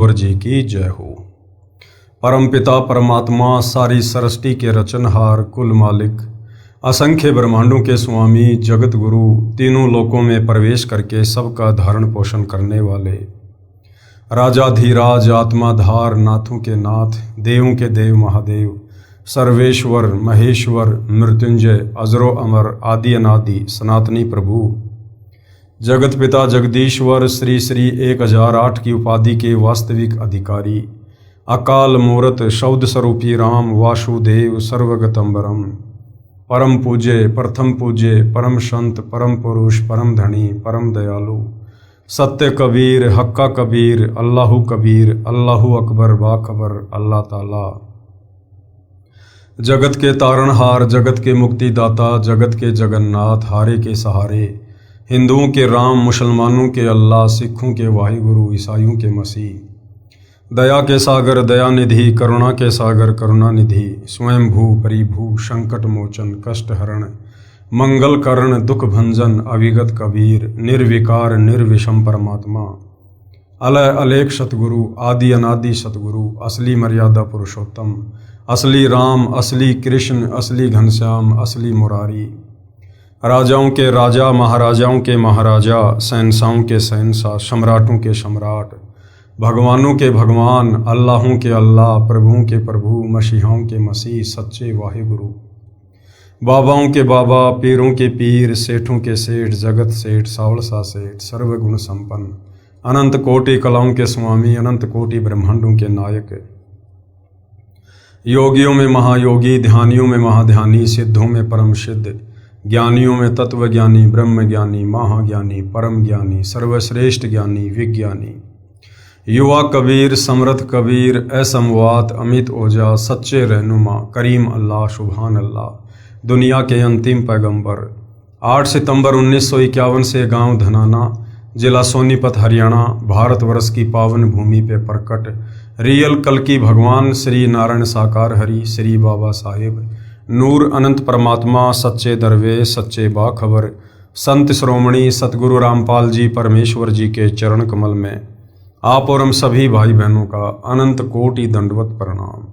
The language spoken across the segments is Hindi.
कुंवर जी की जय हो। परमपिता परमात्मा सारी सृष्टि के रचनहार कुल मालिक असंख्य ब्रह्मांडों के स्वामी जगत गुरु तीनों लोकों में प्रवेश करके सबका धारण पोषण करने वाले राजाधीराज आत्माधार नाथों के नाथ देवों के देव महादेव सर्वेश्वर महेश्वर मृत्युंजय अजरो अमर आदि अनादि सनातनी प्रभु जगत पिता जगदीश्वर श्री श्री 1008 की उपाधि के वास्तविक अधिकारी अकाल मूरत शब्द स्वरूपी राम वासुदेव सर्वगतंबरम परम पूज्य प्रथम पूज्य परम संत परम पुरुष परम धनी परम दयालु सत्य कबीर हक्का कबीर अल्लाहु कबीर अल्लाहु अकबर बाखबर अल्लाह ताला जगत के तारणहार जगत के मुक्तिदाता जगत के जगन्नाथ हारे के सहारे हिंदुओं के राम मुसलमानों के अल्लाह सिखों के वाहिगुरु ईसाइयों के मसीह दया के सागर दयानिधि करुणा के सागर करुणानिधि स्वयंभू परिभू संकट मोचन कष्ट हरण मंगल करण दुख भंजन अविगत कबीर निर्विकार निर्विषम परमात्मा अलय अलेख सतगुरु आदि अनादि सतगुरु असली मर्यादा पुरुषोत्तम असली राम असली कृष्ण असली घनश्याम असली मुरारी राजाओं के राजा महाराजाओं के महाराजा शहंशाहों के शहंशाह सम्राटों के सम्राट भगवानों के भगवान अल्लाहों के अल्लाह प्रभुओं के प्रभु मसीहाओं के मसीह सच्चे वाहिगुरु बाबाओं के बाबा पीरों के पीर सेठों के सेठ जगत सेठ सावलसा सेठ सर्वगुण संपन्न अनंत कोटि कलाओं के स्वामी अनंत कोटि ब्रह्मांडों के नायक योगियों में महायोगी ध्यानियों में महाध्यानी सिद्धों में परम सिद्ध ज्ञानियों में तत्व ज्ञानी ब्रह्म ज्ञानी महाज्ञानी परम ज्ञानी सर्वश्रेष्ठ ज्ञानी विज्ञानी युवा कबीर समर्थ कबीर असमवात अमित ओजा सच्चे रहनुमा करीम अल्लाह सुभान अल्लाह दुनिया के अंतिम पैगंबर 8 सितंबर 1951 से गांव धनाना जिला सोनीपत हरियाणा भारतवर्ष की पावन भूमि पे प्रकट रियल कल्कि भगवान श्री नारायण साकार हरि श्री बाबा साहेब नूर अनंत परमात्मा सच्चे दरवेश सच्चे बाखबर संत श्रोमणी सतगुरु रामपाल जी परमेश्वर जी के चरण कमल में आप और हम सभी भाई बहनों का अनंत कोटि दंडवत प्रणाम।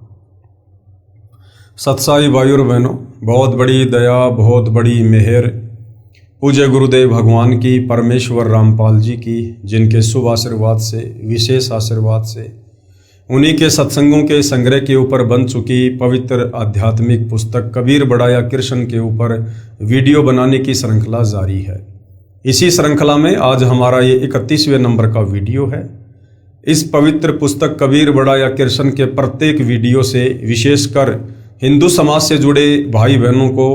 सत्साई भाई और बहनों, बहुत बड़ी दया बहुत बड़ी मेहर पूज्य गुरुदेव भगवान की परमेश्वर रामपाल जी की, जिनके शुभ आशीर्वाद से विशेष आशीर्वाद से उन्हीं के सत्संगों के संग्रह के ऊपर बन चुकी पवित्र आध्यात्मिक पुस्तक कबीर बढ़ाया कृष्ण के ऊपर वीडियो बनाने की श्रृंखला जारी है। इसी श्रृंखला में आज हमारा ये 31वें नंबर का वीडियो है। इस पवित्र पुस्तक कबीर बढ़ाया कृष्ण के प्रत्येक वीडियो से विशेषकर हिंदू समाज से जुड़े भाई बहनों को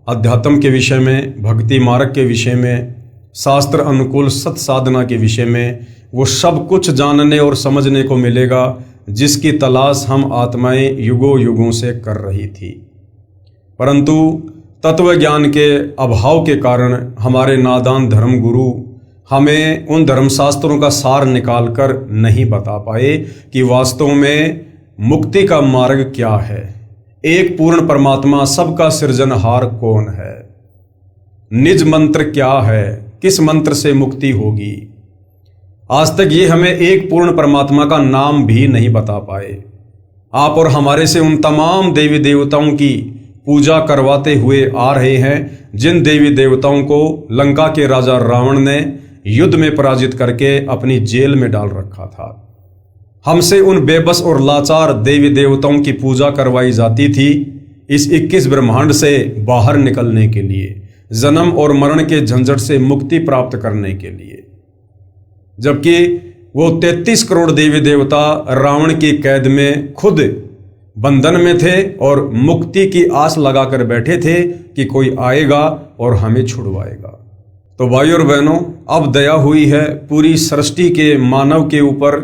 अध्यात्म के विषय में भक्ति मार्ग के विषय में शास्त्र अनुकूल सत साधना के विषय में वो सब कुछ जानने और समझने को मिलेगा जिसकी तलाश हम आत्माएं युगों युगों से कर रही थी, परंतु तत्व ज्ञान के अभाव के कारण हमारे नादान धर्म गुरु हमें उन धर्मशास्त्रों का सार निकालकर नहीं बता पाए कि वास्तव में मुक्ति का मार्ग क्या है, एक पूर्ण परमात्मा सबका सृजनहार कौन है, निज मंत्र क्या है, किस मंत्र से मुक्ति होगी। आज तक ये हमें एक पूर्ण परमात्मा का नाम भी नहीं बता पाए। आप और हमारे से उन तमाम देवी देवताओं की पूजा करवाते हुए आ रहे हैं जिन देवी देवताओं को लंका के राजा रावण ने युद्ध में पराजित करके अपनी जेल में डाल रखा था। हमसे उन बेबस और लाचार देवी देवताओं की पूजा करवाई जाती थी इस 21 ब्रह्मांड से बाहर निकलने के लिए, जन्म और मरण के झंझट से मुक्ति प्राप्त करने के लिए, जबकि वो 33 करोड़ देवी देवता रावण की कैद में खुद बंधन में थे और मुक्ति की आस लगाकर बैठे थे कि कोई आएगा और हमें छुड़वाएगा। तो भाई और बहनों, अब दया हुई है पूरी सृष्टि के मानव के ऊपर।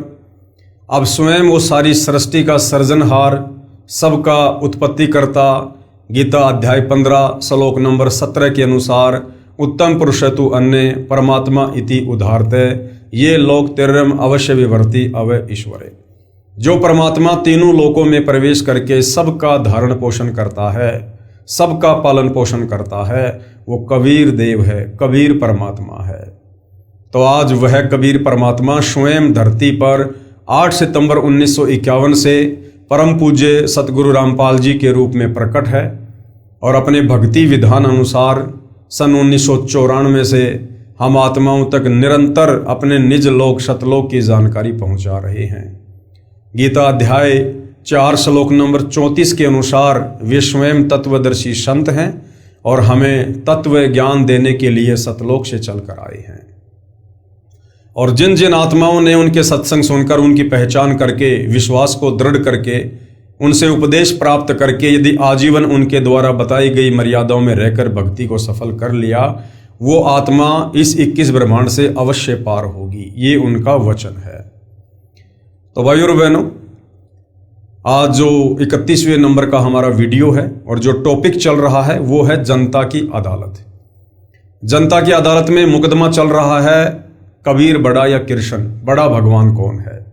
अब स्वयं वो सारी सृष्टि का सृजनहार सबका उत्पत्ति करता गीता अध्याय 15 श्लोक नंबर 17 के अनुसार उत्तम पुरुषतु अन्य परमात्मा इति उदाहरते ये लोक तिर्यम अवश्य विवर्ति अवय ईश्वरे। जो परमात्मा तीनों लोकों में प्रवेश करके सबका धारण पोषण करता है, सबका पालन पोषण करता है, वो कबीर देव है, कबीर परमात्मा है। तो आज वह कबीर परमात्मा स्वयं धरती पर 8 सितंबर 1951 से परम पूज्य सतगुरु रामपाल जी के रूप में प्रकट है और अपने भक्ति विधान अनुसार सन 1994 से हम आत्माओं तक निरंतर अपने निज लोक सतलोक की जानकारी पहुंचा रहे हैं। गीता अध्याय 4 श्लोक नंबर 34 के अनुसार वे स्वयं तत्वदर्शी संत हैं और हमें तत्व ज्ञान देने के लिए सतलोक से चलकर आए हैं। और जिन जिन आत्माओं ने उनके सत्संग सुनकर उनकी पहचान करके विश्वास को दृढ़ करके उनसे उपदेश प्राप्त करके यदि आजीवन उनके द्वारा बताई गई मर्यादाओं में रहकर भक्ति को सफल कर लिया, वो आत्मा इस 21 ब्रह्मांड से अवश्य पार होगी। ये उनका वचन है। तो भाइयों और बहनों, आज जो 31वें नंबर का हमारा वीडियो है और जो टॉपिक चल रहा है वो है जनता की अदालत। जनता की अदालत में मुकदमा चल रहा है कबीर बड़ा या कृष्ण बड़ा, भगवान कौन है।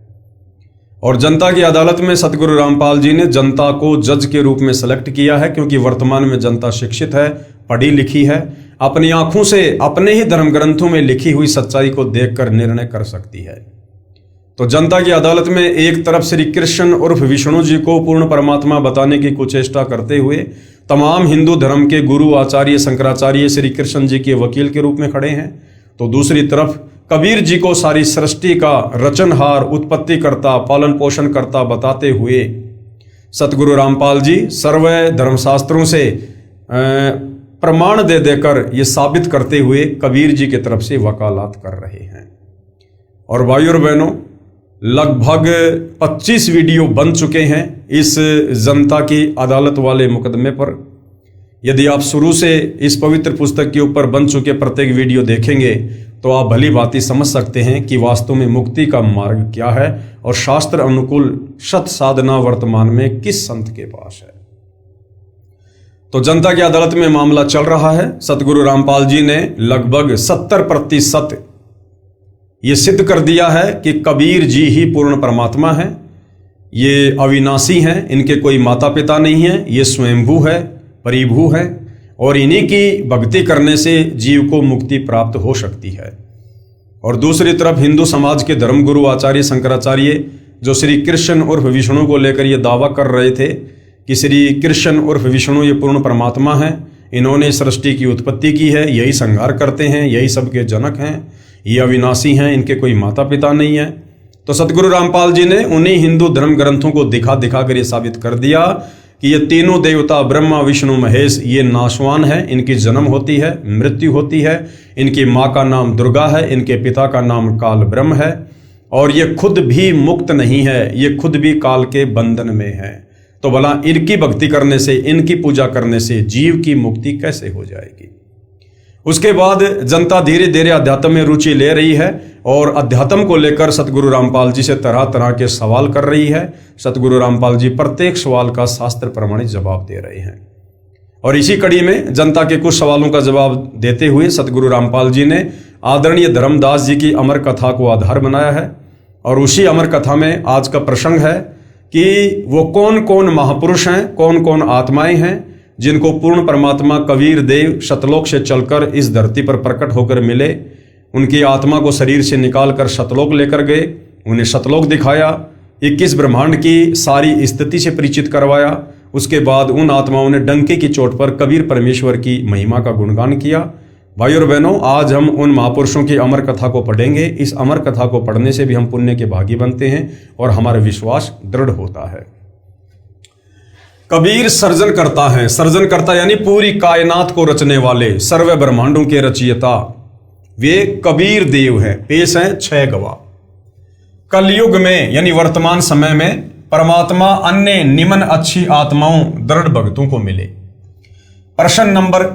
और जनता की अदालत में सतगुरु रामपाल जी ने जनता को जज के रूप में सेलेक्ट किया है, क्योंकि वर्तमान में जनता शिक्षित है, पढ़ी लिखी है, अपनी आंखों से अपने ही धर्म ग्रंथों में लिखी हुई सच्चाई को देखकर निर्णय कर सकती है। तो जनता की अदालत में एक तरफ श्री कृष्ण उर्फ विष्णु जी को पूर्ण परमात्मा बताने की कुचेष्टा करते हुए तमाम हिंदू धर्म के गुरु आचार्य शंकराचार्य श्री कृष्ण जी के वकील के रूप में खड़े हैं, तो दूसरी तरफ कबीर जी को सारी सृष्टि का रचनहार, उत्पत्ति करता, पालन पोषण करता बताते हुए सतगुरु रामपाल जी सर्व धर्मशास्त्रों से प्रमाण दे देकर ये साबित करते हुए कबीर जी की तरफ से वकालत कर रहे हैं। और भाइयों और बहनों, लगभग 25 वीडियो बन चुके हैं इस जनता की अदालत वाले मुकदमे पर। यदि आप शुरू से इस पवित्र पुस्तक के ऊपर बन चुके प्रत्येक वीडियो देखेंगे तो आप भली भांति समझ सकते हैं कि वास्तव में मुक्ति का मार्ग क्या है और शास्त्र अनुकूल सत साधना वर्तमान में किस संत के पास है। तो जनता की अदालत में मामला चल रहा है। सतगुरु रामपाल जी ने लगभग 70% ये सिद्ध कर दिया है कि कबीर जी ही पूर्ण परमात्मा है, ये अविनाशी हैं, इनके कोई माता पिता नहीं है, ये स्वयंभू है, परिभू है और इन्हीं की भक्ति करने से जीव को मुक्ति प्राप्त हो सकती है। और दूसरी तरफ हिंदू समाज के धर्मगुरु आचार्य शंकराचार्य जो श्री कृष्ण उर्फ विष्णु को लेकर ये दावा कर रहे थे कि श्री कृष्ण उर्फ विष्णु ये पूर्ण परमात्मा है, इन्होंने सृष्टि की उत्पत्ति की है, यही संहार करते हैं, यही सबके जनक हैं, ये अविनाशी हैं, इनके कोई माता पिता नहीं है। तो सतगुरु रामपाल जी ने उन्हीं हिंदू धर्म ग्रंथों को दिखा दिखा कर ये साबित कर दिया कि ये तीनों देवता ब्रह्मा विष्णु महेश ये नाशवान है, इनकी जन्म होती है, मृत्यु होती है, इनकी माँ का नाम दुर्गा है, इनके पिता का नाम काल ब्रह्म है और ये खुद भी मुक्त नहीं है, ये खुद भी काल के बंधन में है। तो भला इनकी भक्ति करने से, इनकी पूजा करने से जीव की मुक्ति कैसे हो जाएगी। उसके बाद जनता धीरे धीरे अध्यात्म में रुचि ले रही है और अध्यात्म को लेकर सतगुरु रामपाल जी से तरह तरह के सवाल कर रही है। सतगुरु रामपाल जी प्रत्येक सवाल का शास्त्र प्रमाणित जवाब दे रहे हैं। और इसी कड़ी में जनता के कुछ सवालों का जवाब देते हुए सतगुरु रामपाल जी ने आदरणीय धर्मदास जी की अमर कथा को आधार बनाया है। और उसी अमर कथा में आज का प्रसंग है कि वो कौन कौन महापुरुष हैं, कौन कौन आत्माएं हैं जिनको पूर्ण परमात्मा कबीर देव सतलोक से चलकर इस धरती पर प्रकट होकर मिले। उनकी आत्मा को शरीर से निकाल कर सतलोक लेकर गए, उन्हें सतलोक दिखाया, 21 ब्रह्मांड की सारी स्थिति से परिचित करवाया। उसके बाद उन आत्माओं ने डंके की चोट पर कबीर परमेश्वर की महिमा का गुणगान किया। भाइयों और बहनों, आज हम उन महापुरुषों की अमर कथा को पढ़ेंगे। इस अमर कथा को पढ़ने से भी हम पुण्य के भागी बनते हैं और हमारा विश्वास दृढ़ होता है। कबीर सर्जन करता है, सर्जन करता यानी पूरी कायनात को रचने वाले, सर्व ब्रह्मांडों के रचयिता वे कबीर देव हैं। पेश हैं 6 गवाह। कलयुग में यानी वर्तमान समय में परमात्मा अन्य निम्न अच्छी आत्माओं दृढ़ भक्तों को मिले। प्रश्न नंबर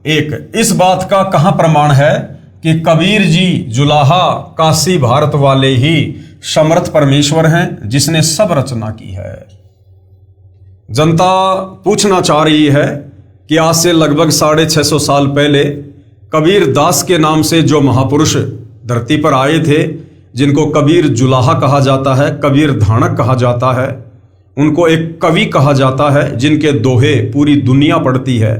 1, इस बात का कहां प्रमाण है कि कबीर जी जुलाहा काशी भारत वाले ही समर्थ परमेश्वर हैं जिसने सब रचना की है। जनता पूछना चाह रही है कि आज से लगभग 650 साल पहले कबीर दास के नाम से जो महापुरुष धरती पर आए थे, जिनको कबीर जुलाहा कहा जाता है, कबीर धानक कहा जाता है, उनको एक कवि कहा जाता है, जिनके दोहे पूरी दुनिया पढ़ती है,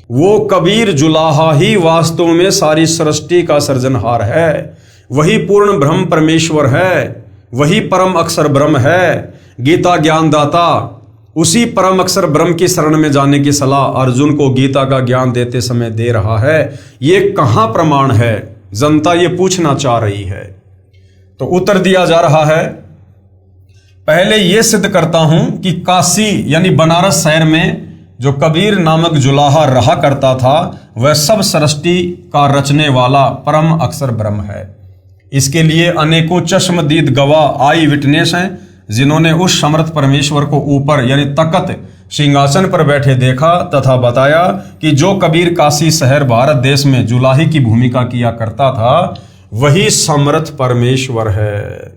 वो कबीर जुलाहा ही वास्तव में सारी सृष्टि का सृजनहार है। वही पूर्ण ब्रह्म परमेश्वर है। वही परम अक्षर ब्रह्म है, गीता ज्ञानदाता। उसी परम अक्षर ब्रह्म की शरण में जाने की सलाह अर्जुन को गीता का ज्ञान देते समय दे रहा है। ये कहाँ प्रमाण है? जनता ये पूछना चाह रही है। तो उत्तर दिया जा रहा है, पहले ये सिद्ध करता हूं कि काशी यानी बनारस शहर में जो कबीर नामक जुलाहा रहा करता था, वह सब सृष्टि का रचने वाला परम अक्षर ब्रह्म है। इसके लिए अनेकों चश्मदीद गवाह आई विटनेस हैं, जिन्होंने उस समर्थ परमेश्वर को ऊपर यानी तकत सिंहासन पर बैठे देखा तथा बताया कि जो कबीर काशी शहर भारत देश में जुलाही की भूमिका किया करता था, वही समर्थ परमेश्वर है।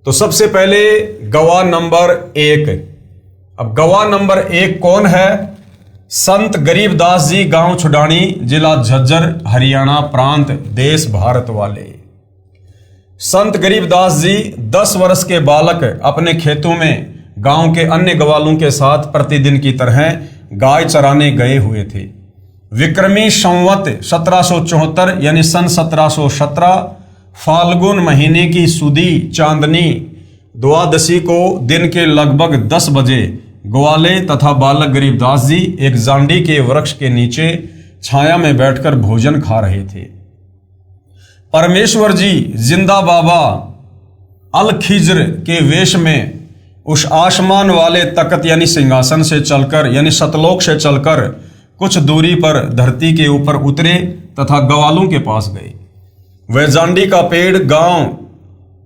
तो सबसे पहले गवाह नंबर 1। अब गवाह नंबर 1 कौन है? संत गरीबदास जी, गांव छुडानी, जिला झज्जर, हरियाणा प्रांत, देश भारत वाले। संत गरीबदास जी 10 वर्ष के बालक अपने खेतों में गांव के अन्य ग्वालों के साथ प्रतिदिन की तरह गाय चराने गए हुए थे। विक्रमी संवत 1774 यानी सन 1717 फाल्गुन महीने की सुदी चांदनी द्वादशी को दिन के लगभग 10 बजे ग्वाले तथा बालक गरीबदास जी एक जांडी के वृक्ष के नीचे छाया में बैठकर भोजन खा रहे थे। परमेश्वर जी जिंदा बाबा अल खिज्र के वेश में उस आसमान वाले तख्त यानी सिंहासन से चलकर यानी सतलोक से चलकर कुछ दूरी पर धरती के ऊपर उतरे तथा ग्वालों के पास गए। वह जांडी का पेड़ गांव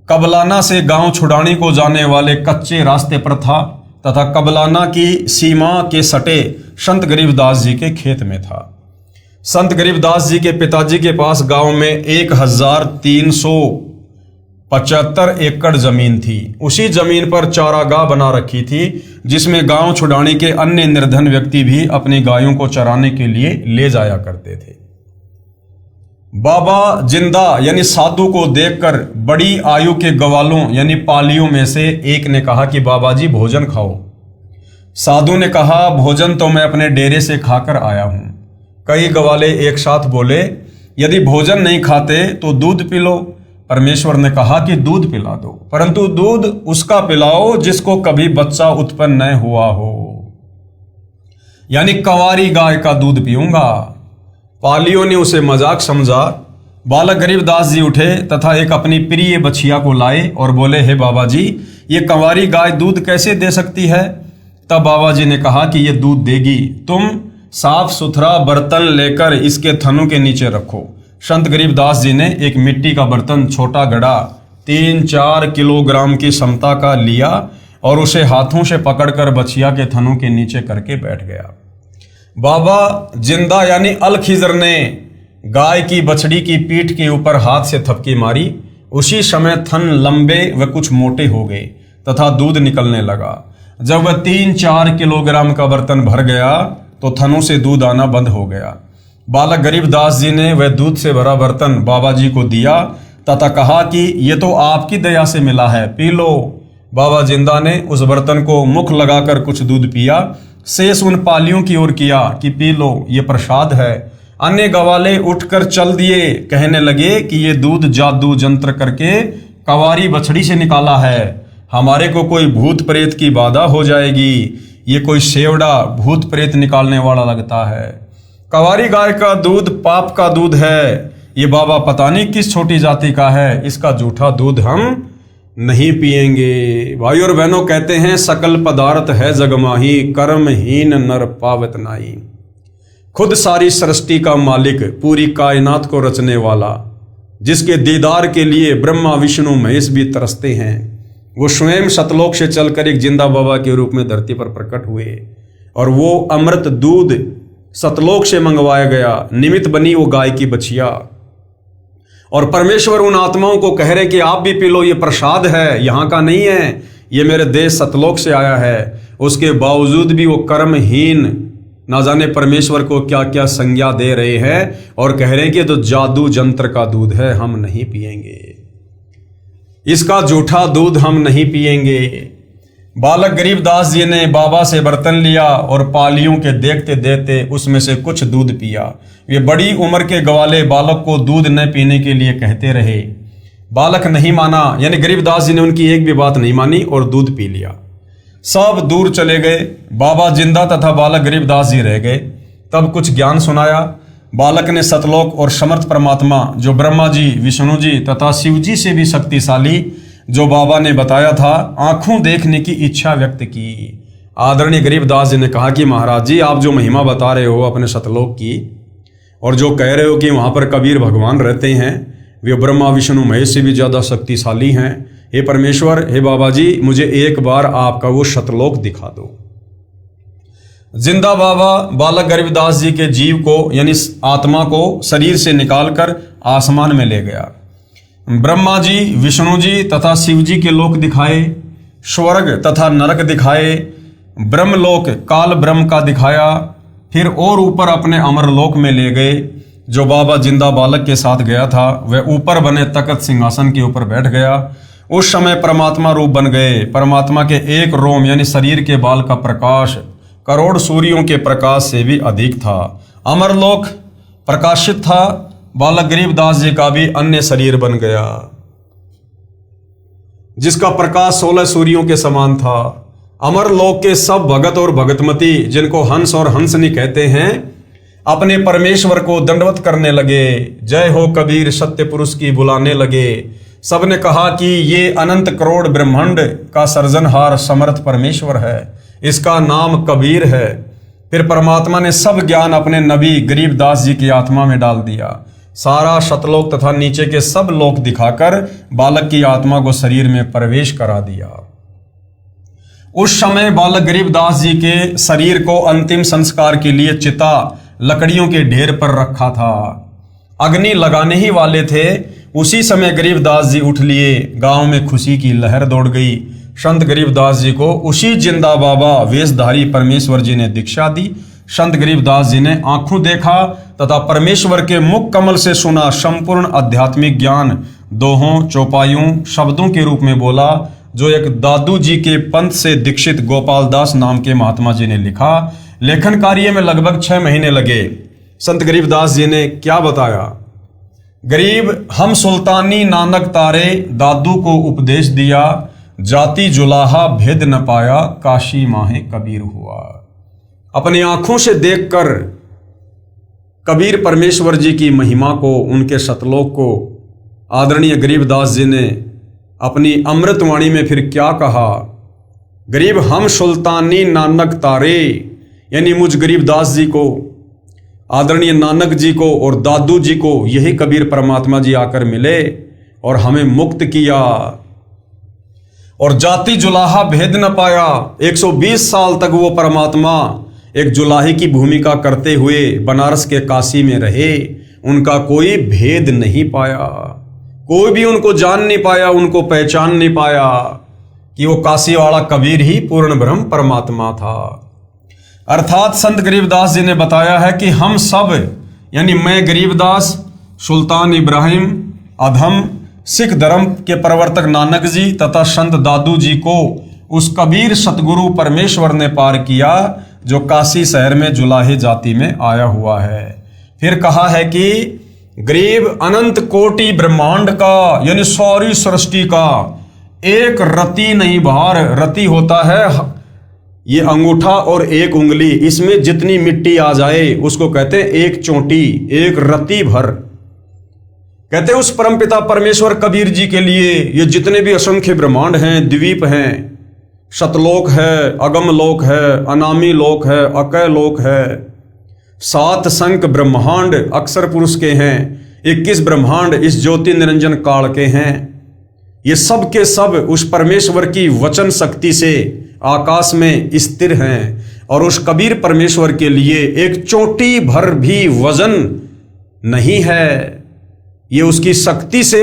कबलाना से गांव छुडानी को जाने वाले कच्चे रास्ते पर था तथा कबलाना की सीमा के सटे संत गरीबदास जी के खेत में था। संत गरीबदास जी के पिताजी के पास गांव में 1375 एकड़ जमीन थी। उसी जमीन पर चारागाह बना रखी थी, जिसमें गांव छुडानी के अन्य निर्धन व्यक्ति भी अपनी गायों को चराने के लिए ले जाया करते थे। बाबा जिंदा यानी साधु को देखकर बड़ी आयु के ग्वालों यानी पालियों में से एक ने कहा कि बाबा जी भोजन खाओ। साधु ने कहा, भोजन तो मैं अपने डेरे से खाकर आया हूं। कई ग्वाले एक साथ बोले, यदि भोजन नहीं खाते तो दूध पी लो। परमेश्वर ने कहा कि दूध पिला दो, परंतु दूध उसका पिलाओ जिसको कभी बच्चा उत्पन्न न हुआ हो, यानी कंवारी गाय का दूध पीऊंगा। पालियों ने उसे मजाक समझा। बालक गरीबदास जी उठे तथा एक अपनी प्रिय बछिया को लाए और बोले, हे बाबा जी, ये कंवारी गाय दूध कैसे दे सकती है? तब बाबा जी ने कहा कि ये दूध देगी, तुम साफ सुथरा बर्तन लेकर इसके थनों के नीचे रखो। संत गरीबदास जी ने एक मिट्टी का बर्तन छोटा गड़ा 3-4 किलोग्राम की क्षमता का लिया और उसे हाथों से पकड़कर बछिया के थनों के नीचे करके बैठ गया। बाबा जिंदा यानी अल खिज्र ने गाय की बछड़ी की पीठ के ऊपर हाथ से थपकी मारी। उसी समय थन लंबे व कुछ मोटे हो गए तथा दूध निकलने लगा। जब वह 3-4 किलोग्राम का बर्तन भर गया तो थनों से दूध आना बंद हो गया। बालक गरीबदास जी ने वह दूध से भरा बर्तन बाबा जी को दिया तथा कहा कि ये तो आपकी दया से मिला है, पी लो। बाबा जिंदा ने उस बर्तन को मुख लगाकर कुछ दूध पिया, शेष उन पालियों की ओर किया कि पी लो, ये प्रसाद है। अन्य गवाले उठकर चल दिए, कहने लगे कि ये दूध जादू जंत्र करके कंवारी बछड़ी से निकाला है, हमारे को कोई भूत प्रेत की बाधा हो जाएगी, ये कोई सेवड़ा भूत प्रेत निकालने वाला लगता है। कंवारी गाय का दूध पाप का दूध है, ये बाबा पता नहीं किस छोटी जाति का है, इसका जूठा दूध हम नहीं पिएंगे। भाई और बहनों, कहते हैं सकल पदार्थ है जगमाही, कर्महीन नर पावत नाई। खुद सारी सृष्टि का मालिक, पूरी कायनात को रचने वाला, जिसके दीदार के लिए ब्रह्मा विष्णु महेश भी तरसते हैं, वो स्वयं सतलोक से चलकर एक जिंदा बाबा के रूप में धरती पर प्रकट हुए और वो अमृत दूध सतलोक से मंगवाया गया। निमित्त बनी वो गाय की बछिया और परमेश्वर उन आत्माओं को कह रहे कि आप भी पी लो, ये प्रसाद है, यहाँ का नहीं है, ये मेरे देश सतलोक से आया है। उसके बावजूद भी वो कर्महीन ना जाने परमेश्वर को क्या क्या संज्ञा दे रहे हैं और कह रहे हैं कि तो जादू जंत्र का दूध है, हम नहीं पिएंगे, इसका जूठा दूध हम नहीं पिएंगे। बालक गरीबदास जी ने बाबा से बर्तन लिया और पालियों के देखते देखते उसमें से कुछ दूध पिया। वे बड़ी उम्र के ग्वाले बालक को दूध न पीने के लिए कहते रहे। बालक नहीं माना, यानी गरीबदास जी ने उनकी एक भी बात नहीं मानी और दूध पी लिया। सब दूर चले गए। बाबा जिंदा तथा बालक गरीबदास जी रह गए। तब कुछ ज्ञान सुनाया। बालक ने सतलोक और समर्थ परमात्मा जो ब्रह्मा जी, विष्णु जी तथा शिव जी से भी शक्तिशाली जो बाबा ने बताया था, आंखों देखने की इच्छा व्यक्त की। आदरणीय गरीबदास जी ने कहा कि महाराज जी, आप जो महिमा बता रहे हो अपने सतलोक की और जो कह रहे हो कि वहाँ पर कबीर भगवान रहते हैं, वे ब्रह्मा विष्णु महेश से भी ज़्यादा शक्तिशाली हैं। हे परमेश्वर, हे बाबा जी, मुझे एक बार आपका वो सतलोक दिखा दो। जिंदा बाबा बालक गरीबदास जी के जीव को यानी आत्मा को शरीर से निकालकर आसमान में ले गया। ब्रह्मा जी, विष्णु जी तथा शिव जी के लोक दिखाए, स्वर्ग तथा नरक दिखाए, ब्रह्मलोक काल ब्रह्म का दिखाया, फिर और ऊपर अपने अमरलोक में ले गए। जो बाबा जिंदा बालक के साथ गया था वह ऊपर बने तख्त सिंहासन के ऊपर बैठ गया। उस समय परमात्मा रूप बन गए। परमात्मा के एक रोम यानी शरीर के बाल का प्रकाश करोड़ सूर्यों के प्रकाश से भी अधिक था। अमरलोक प्रकाशित था। बालक गरीबदास जी का भी अन्य शरीर बन गया जिसका प्रकाश 16 सूर्यों के समान था। अमरलोक के सब भगत और भगतमती, जिनको हंस और हंसनी कहते हैं, अपने परमेश्वर को दंडवत करने लगे। जय हो कबीर सत्य पुरुष की बुलाने लगे। सबने कहा कि ये अनंत करोड़ ब्रह्मांड का सर्जनहार समर्थ परमेश्वर है, इसका नाम कबीर है। फिर परमात्मा ने सब ज्ञान अपने नबी गरीबदास जी की आत्मा में डाल दिया। सारा सतलोक तथा नीचे के सब लोक दिखाकर बालक की आत्मा को शरीर में प्रवेश करा दिया। उस समय बालक गरीबदास जी के शरीर को अंतिम संस्कार के लिए चिता लकड़ियों के ढेर पर रखा था। अग्नि लगाने ही वाले थे। उसी समय गरीबदास जी उठ लिए। गांव में खुशी की लहर दौड़ गई। संत गरीबदास जी को उसी जिंदा बाबा वेशधारी परमेश्वर जी ने दीक्षा दी। संत गरीबदास जी ने आंखों देखा तथा परमेश्वर के मुख कमल से सुना संपूर्ण आध्यात्मिक ज्ञान दोहों चौपाइयों शब्दों के रूप में बोला, जो एक दादू जी के पंथ से दीक्षित गोपाल दास नाम के महात्मा जी ने लिखा। लेखन कार्य में लगभग 6 महीने लगे। संत गरीबदास जी ने क्या बताया? गरीब हम सुल्तानी नानक तारे, दादू को उपदेश दिया, जाति जुलाहा भेद न पाया, काशी माहे कबीर हुआ। अपनी आंखों से देखकर कबीर परमेश्वर जी की महिमा को, उनके सतलोक को आदरणीय गरीबदास जी ने अपनी अमृतवाणी में फिर क्या कहा? गरीब हम सुल्तानी नानक तारे, यानी मुझ गरीबदास जी को, आदरणीय नानक जी को और दादू जी को यही कबीर परमात्मा जी आकर मिले और हमें मुक्त किया। और जाति जुलाहा भेद न पाया। 120 साल तक वो परमात्मा एक जुलाही की भूमिका करते हुए बनारस के काशी में रहे। उनका कोई भेद नहीं पाया। कोई भी उनको जान नहीं पाया, उनको पहचान नहीं पाया कि वो काशी वाला कबीर ही पूर्ण ब्रह्म परमात्मा था। अर्थात संत गरीबदास जी ने बताया है कि हम सब, यानी मैं गरीबदास, सुल्तान इब्राहिम, अधम सिख धर्म के प्रवर्तक नानक जी तथा संत दादू जी को उस कबीर सतगुरु परमेश्वर ने पार किया जो काशी शहर में जुलाही जाति में आया हुआ है। फिर कहा है कि गरीब अनंत कोटि ब्रह्मांड का, यानी सारी सृष्टि का एक रति नहीं बाहर। रति होता है ये अंगूठा और एक उंगली, इसमें जितनी मिट्टी आ जाए उसको कहते हैं एक चोटी, एक रति भर। कहते हैं उस परमपिता परमेश्वर कबीर जी के लिए ये जितने भी असंख्य ब्रह्मांड हैं, द्वीप हैं, सतलोक है, अगम लोक है, अनामी लोक है, अकय लोक है, 7 संख ब्रह्मांड अक्षर पुरुष के हैं, 21 ब्रह्मांड इस ज्योति निरंजन काल के हैं। ये सब के सब उस परमेश्वर की वचन शक्ति से आकाश में स्थिर हैं और उस कबीर परमेश्वर के लिए एक चोटी भर भी वजन नहीं है। ये उसकी शक्ति से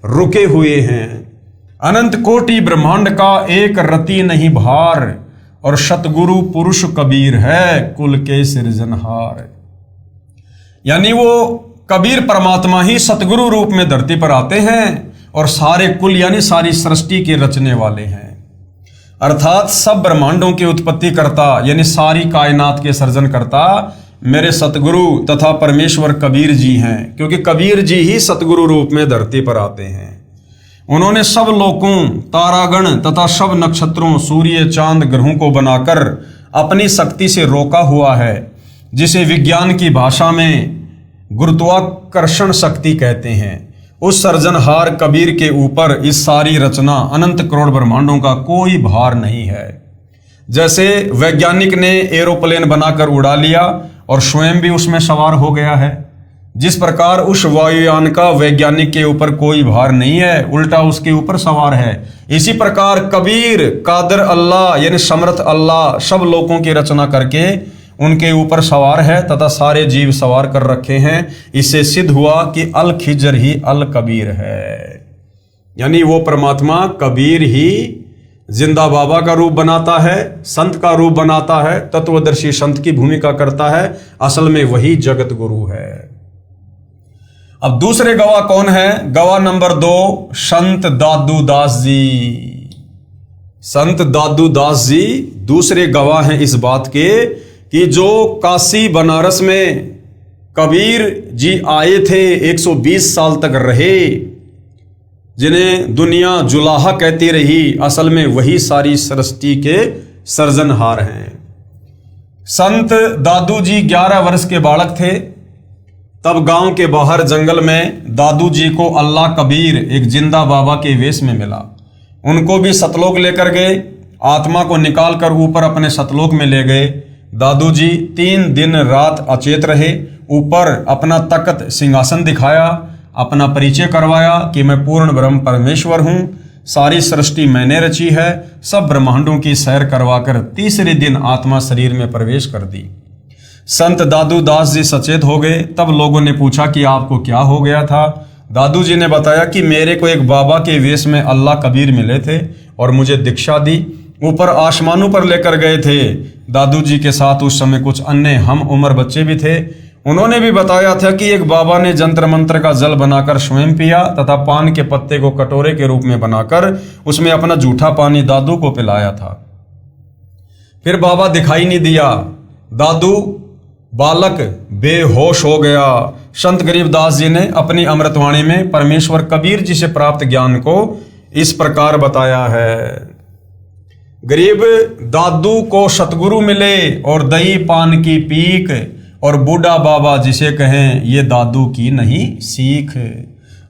रुके हुए हैं। अनंत कोटि ब्रह्मांड का एक रति नहीं भार और सतगुरु पुरुष कबीर है कुल के सृजनहार। यानी वो कबीर परमात्मा ही सतगुरु रूप में धरती पर आते हैं और सारे कुल यानी सारी सृष्टि के रचने वाले हैं। अर्थात सब ब्रह्मांडों की उत्पत्ति करता यानी सारी कायनात के सर्जन करता मेरे सतगुरु तथा परमेश्वर कबीर जी हैं, क्योंकि कबीर जी ही सतगुरु रूप में धरती पर आते हैं। उन्होंने सब लोकों, तारागण तथा सब नक्षत्रों, सूर्य, चांद, ग्रहों को बनाकर अपनी शक्ति से रोका हुआ है, जिसे विज्ञान की भाषा में गुरुत्वाकर्षण शक्ति कहते हैं। उस सर्जनहार कबीर के ऊपर इस सारी रचना अनंत करोड़ ब्रह्मांडों का कोई भार नहीं है। जैसे वैज्ञानिक ने एरोप्लेन बनाकर उड़ा लिया और स्वयं भी उसमें सवार हो गया है, जिस प्रकार उस वायुयान का वैज्ञानिक के ऊपर कोई भार नहीं है, उल्टा उसके ऊपर सवार है, इसी प्रकार कबीर कादर अल्लाह यानी समर्थ अल्लाह सब लोगों की रचना करके उनके ऊपर सवार है तथा सारे जीव सवार कर रखे हैं। इससे सिद्ध हुआ कि अल खिजर ही अल कबीर है, यानी वो परमात्मा कबीर ही जिंदा बाबा का रूप बनाता है, संत का रूप बनाता है, तत्वदर्शी संत की भूमिका करता है, असल में वही जगत गुरु है। अब दूसरे गवाह कौन है? गवाह नंबर 2 संत दादू दास जी। संत दादू दास जी दूसरे गवाह हैं इस बात के कि जो काशी बनारस में कबीर जी आए थे, 120 साल तक रहे, जिन्हें दुनिया जुलाहा कहती रही, असल में वही सारी सृष्टि के सर्जनहार हैं। संत दादू जी 11 वर्ष के बालक थे, तब गांव के बाहर जंगल में दादू जी को अल्लाह कबीर एक जिंदा बाबा के वेश में मिला। उनको भी सतलोक लेकर गए, आत्मा को निकाल कर ऊपर अपने सतलोक में ले गए। दादू जी 3 दिन रात अचेत रहे, ऊपर अपना तख्त सिंहासन दिखाया, अपना परिचय करवाया कि मैं पूर्ण ब्रह्म परमेश्वर हूँ, सारी सृष्टि मैंने रची है, सब ब्रह्मांडों की सैर करवाकर तीसरे दिन आत्मा शरीर में प्रवेश कर दी। संत दादू दास जी सचेत हो गए। तब लोगों ने पूछा कि आपको क्या हो गया था? दादू जी ने बताया कि मेरे को एक बाबा के वेश में अल्लाह कबीर मिले थे और मुझे दीक्षा दी, ऊपर आसमानों पर लेकर गए थे। दादू जी के साथ उस समय कुछ अन्य हम उम्र बच्चे भी थे। उन्होंने भी बताया था कि एक बाबा ने जंत्र मंत्र का जल बनाकर स्वयं पिया तथा पान के पत्ते को कटोरे के रूप में बनाकर उसमें अपना जूठा पानी दादू को पिलाया था। फिर बाबा दिखाई नहीं दिया, दादू बालक बेहोश हो गया। संत गरीबदास जी ने अपनी अमृतवाणी में परमेश्वर कबीर जी से प्राप्त ज्ञान को इस प्रकार बताया है। गरीब दादू को सतगुरु मिले और दही पान की पीक, और बूढ़ा बाबा जिसे कहें ये दादू की नहीं सीख।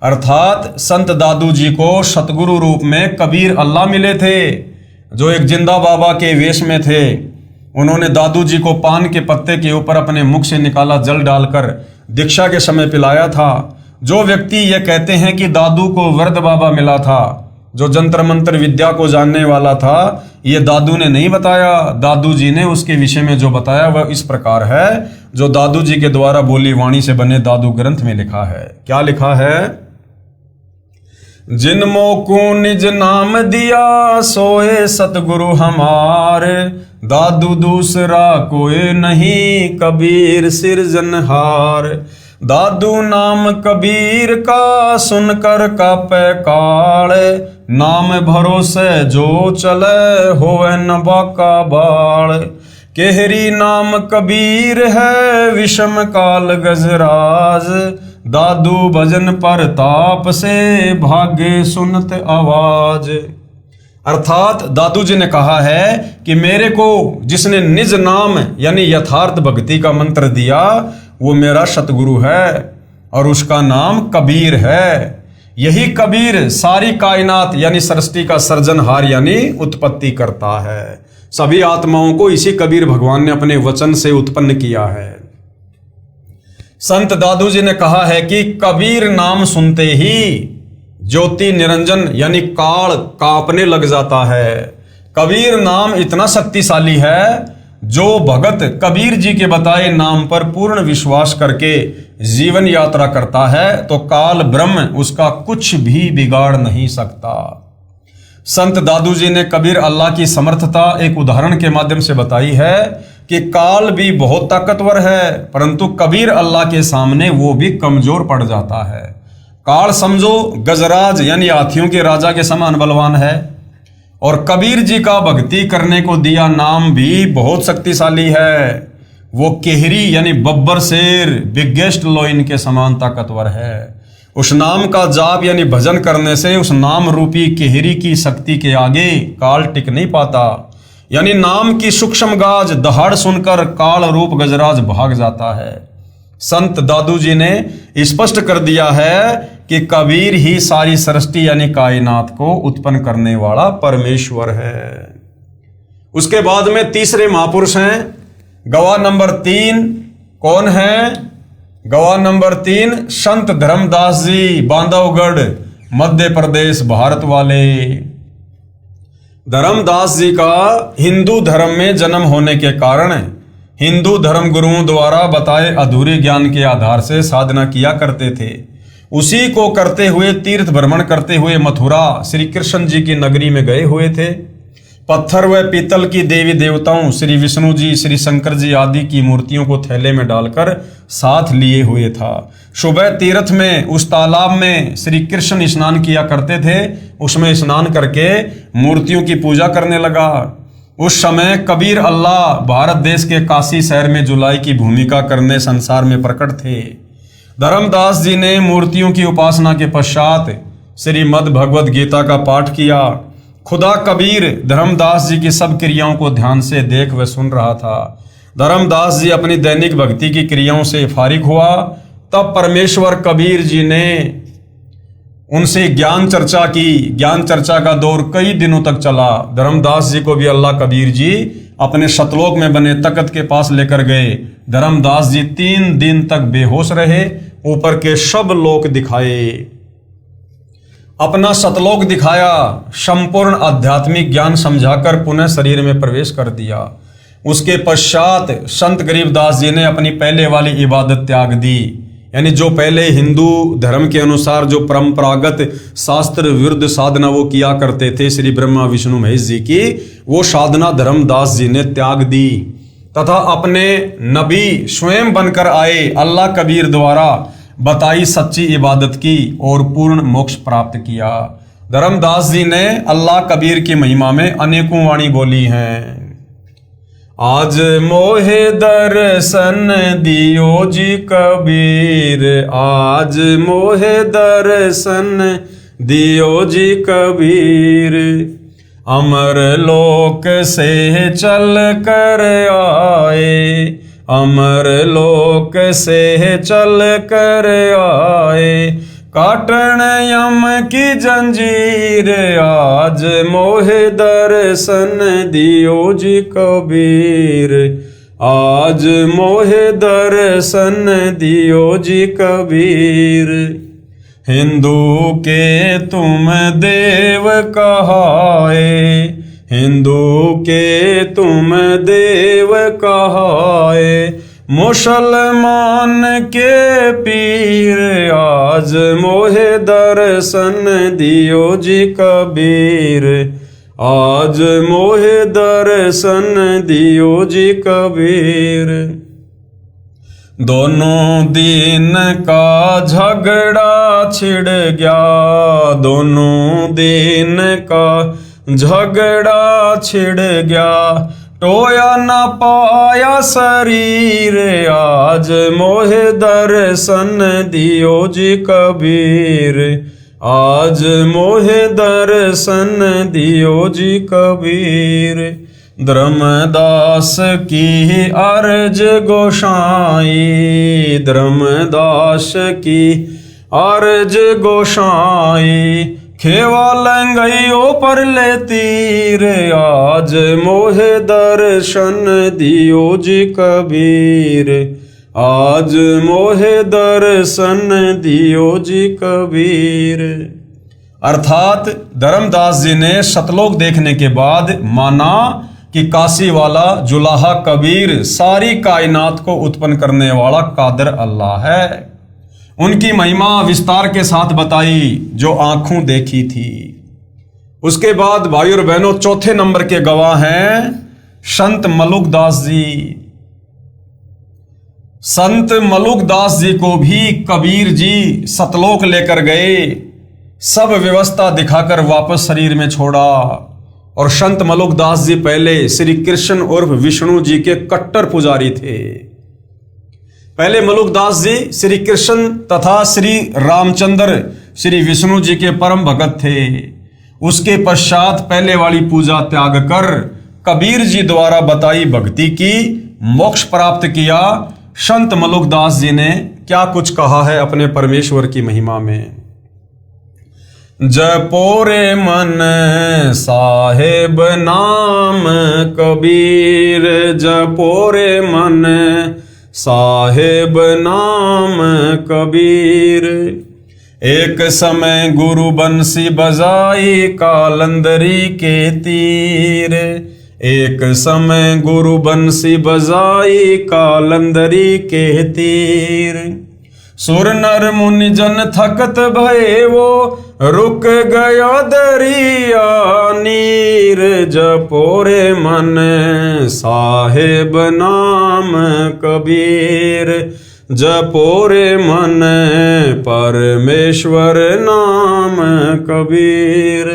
अर्थात संत दादू जी को सतगुरु रूप में कबीर अल्लाह मिले थे, जो एक जिंदा बाबा के वेश में थे। उन्होंने दादू जी को पान के पत्ते के ऊपर अपने मुख से निकाला जल डालकर दीक्षा के समय पिलाया था। जो व्यक्ति ये कहते हैं कि दादू को वृद्ध बाबा मिला था, जो जंत्र मंत्र विद्या को जानने वाला था, ये दादू ने नहीं बताया। दादू जी ने उसके विषय में जो बताया वह इस प्रकार है, जो दादू जी के द्वारा बोली वाणी से बने दादू ग्रंथ में लिखा है। क्या लिखा है? जिनमो को निज नाम दिया सोए सतगुरु हमारे, दादू दूसरा कोई नहीं कबीर सिरजनहार। दादू नाम कबीर का सुनकर कापे काल, नाम भरोसे जो चले होवे न बाका बाल। केहरी नाम कबीर है विषम काल गजराज, दादू भजन पर ताप से भागे सुनत आवाज। अर्थात दादू जी ने कहा है कि मेरे को जिसने निज नाम यानी यथार्थ भक्ति का मंत्र दिया वो मेरा सतगुरु है और उसका नाम कबीर है। यही कबीर सारी कायनात यानी सृष्टि का सर्जनहार यानी उत्पत्ति करता है। सभी आत्माओं को इसी कबीर भगवान ने अपने वचन से उत्पन्न किया है। संत दादू जी ने कहा है कि कबीर नाम सुनते ही ज्योति निरंजन यानी काल कांपने लग जाता है। कबीर नाम इतना शक्तिशाली है, जो भगत कबीर जी के बताए नाम पर पूर्ण विश्वास करके जीवन यात्रा करता है तो काल ब्रह्म उसका कुछ भी बिगाड़ नहीं सकता। संत दादू जी ने कबीर अल्लाह की समर्थता एक उदाहरण के माध्यम से बताई है कि काल भी बहुत ताकतवर है, परंतु कबीर अल्लाह के सामने वो भी कमजोर पड़ जाता है। काल समझो गजराज यानी हाथियों के राजा के समान बलवान है, और कबीर जी का भक्ति करने को दिया नाम भी बहुत शक्तिशाली है। वो केहरी यानी बब्बर शेर बिगेस्ट लोइन के समान ताकतवर है। उस नाम का जाप यानी भजन करने से उस नाम रूपी केहरी की शक्ति के आगे काल टिक नहीं पाता। यानी नाम की सूक्ष्म गाज दहाड़ सुनकर काल रूप गजराज भाग जाता है। संत दादू जी ने स्पष्ट कर दिया है कि कबीर ही सारी सृष्टि यानी कायनात को उत्पन्न करने वाला परमेश्वर है। उसके बाद में तीसरे महापुरुष हैं गवाह नंबर 3। कौन है? गवाह नंबर 3 संत धर्मदास जी, बांधवगढ़, मध्य प्रदेश, भारत वाले। धर्मदास जी का हिंदू धर्म में जन्म होने के कारण हिंदू धर्म गुरुओं द्वारा बताए अधूरे ज्ञान के आधार से साधना किया करते थे। उसी को करते हुए तीर्थ भ्रमण करते हुए मथुरा श्री कृष्ण जी की नगरी में गए हुए थे। पत्थर व पीतल की देवी देवताओं श्री विष्णु जी, श्री शंकर जी आदि की मूर्तियों को थैले में डालकर साथ लिए हुए था। सुबह तीर्थ में उस तालाब में श्री कृष्ण स्नान किया करते थे। उसमें स्नान करके मूर्तियों की पूजा करने लगा। उस समय कबीर अल्लाह भारत देश के काशी शहर में जुलाई की भूमिका करने संसार में प्रकट थे। धर्मदास जी ने मूर्तियों की उपासना के पश्चात श्रीमद् भगवद गीता का पाठ किया। खुदा कबीर धर्मदास जी की सब क्रियाओं को ध्यान से देख व सुन रहा था। धर्मदास जी अपनी दैनिक भक्ति की क्रियाओं से फारिग हुआ। तब परमेश्वर कबीर जी ने उनसे ज्ञान चर्चा की। ज्ञान चर्चा का दौर कई दिनों तक चला। धर्मदास जी को भी अल्लाह कबीर जी अपने शतलोक में बने तख्त के पास लेकर गए। धर्मदास जी 3 दिन तक बेहोश रहे। ऊपर के सब लोक दिखाए, अपना सतलोक दिखाया, संपूर्ण आध्यात्मिक ज्ञान समझाकर पुनः शरीर में प्रवेश कर दिया। उसके पश्चात संत गरीबदास जी ने अपनी पहले वाली इबादत त्याग दी। यानी जो पहले हिंदू धर्म के अनुसार जो परंपरागत शास्त्र विरुद्ध साधना वो किया करते थे श्री ब्रह्मा विष्णु महेश जी की, वो साधना धर्मदास जी ने त्याग दी तथा अपने नबी स्वयं बनकर आए अल्लाह कबीर द्वारा बताई सच्ची इबादत की और पूर्ण मोक्ष प्राप्त किया। धर्मदास जी ने अल्लाह कबीर की महिमा में अनेकों वाणी बोली हैं। आज मोहे दर्शन दियो जी कबीर, आज मोहे दर्शन दियो जी कबीर, अमर लोक से चल कर आए, अमर लोक से चल कर आए, काटन यम की जंजीर, आज मोहे दर्शन दियो जी कबीर, आज मोहे दर्शन दियो जी कबीर। हिंदू के तुम देव कहाए, हिंदू के तुम देव कहाए, मुसलमान के पीर, आज मोहे दर्शन दियो जी कबीर, आज मोहे दर्शन दियो जी कबीर। दोनों दिन का झगड़ा छिड़ गया, दोनों दिन का झगड़ा छिड़ गया, टोया न पाया शरीर, आज मोहे दर्शन दियो जी कबीर, आज मोहे दर्शन दियो जी कबीर। धर्मदास की अर्ज गोसाई, धर्मदास की अर्ज गोसाई, खेवा लंगइयो पर ले तीर, आज मोहे दर्शन दियो जी कबीर, आज मोहे दर्शन दियो जी कबीर। अर्थात धर्मदास जी ने सतलोक देखने के बाद माना कि काशी वाला जुलाहा कबीर सारी कायनात को उत्पन्न करने वाला कादर अल्लाह है। उनकी महिमा विस्तार के साथ बताई जो आंखों देखी थी। उसके बाद भाई और बहनों चौथे नंबर के गवाह हैं संत मलुकदास जी। संत मलुकदास जी को भी कबीर जी सतलोक लेकर गए, सब व्यवस्था दिखाकर वापस शरीर में छोड़ा। और संत मलुकदास जी पहले श्री कृष्ण उर्फ विष्णु जी के कट्टर पुजारी थे। पहले मलुकदास जी श्री कृष्ण तथा श्री रामचंद्र श्री विष्णु जी के परम भगत थे। उसके पश्चात पहले वाली पूजा त्याग कर कबीर जी द्वारा बताई भक्ति की मोक्ष प्राप्त किया। संत मलुकदास जी ने क्या कुछ कहा है अपने परमेश्वर की महिमा में। जपो रे मन साहेब नाम कबीर, जपो रे मन साहेब नाम कबीर। एक समय गुरु बंसी बजाई कालंदरी के तीर, एक समय गुरु बंसी बजाई कालंदरी के तीर। सुर नर मुनि जन थकत भये वो रुक गया दरिया नीर। जपो रे मन साहेब नाम कबीर, जपो रे मन परमेश्वर नाम कबीर।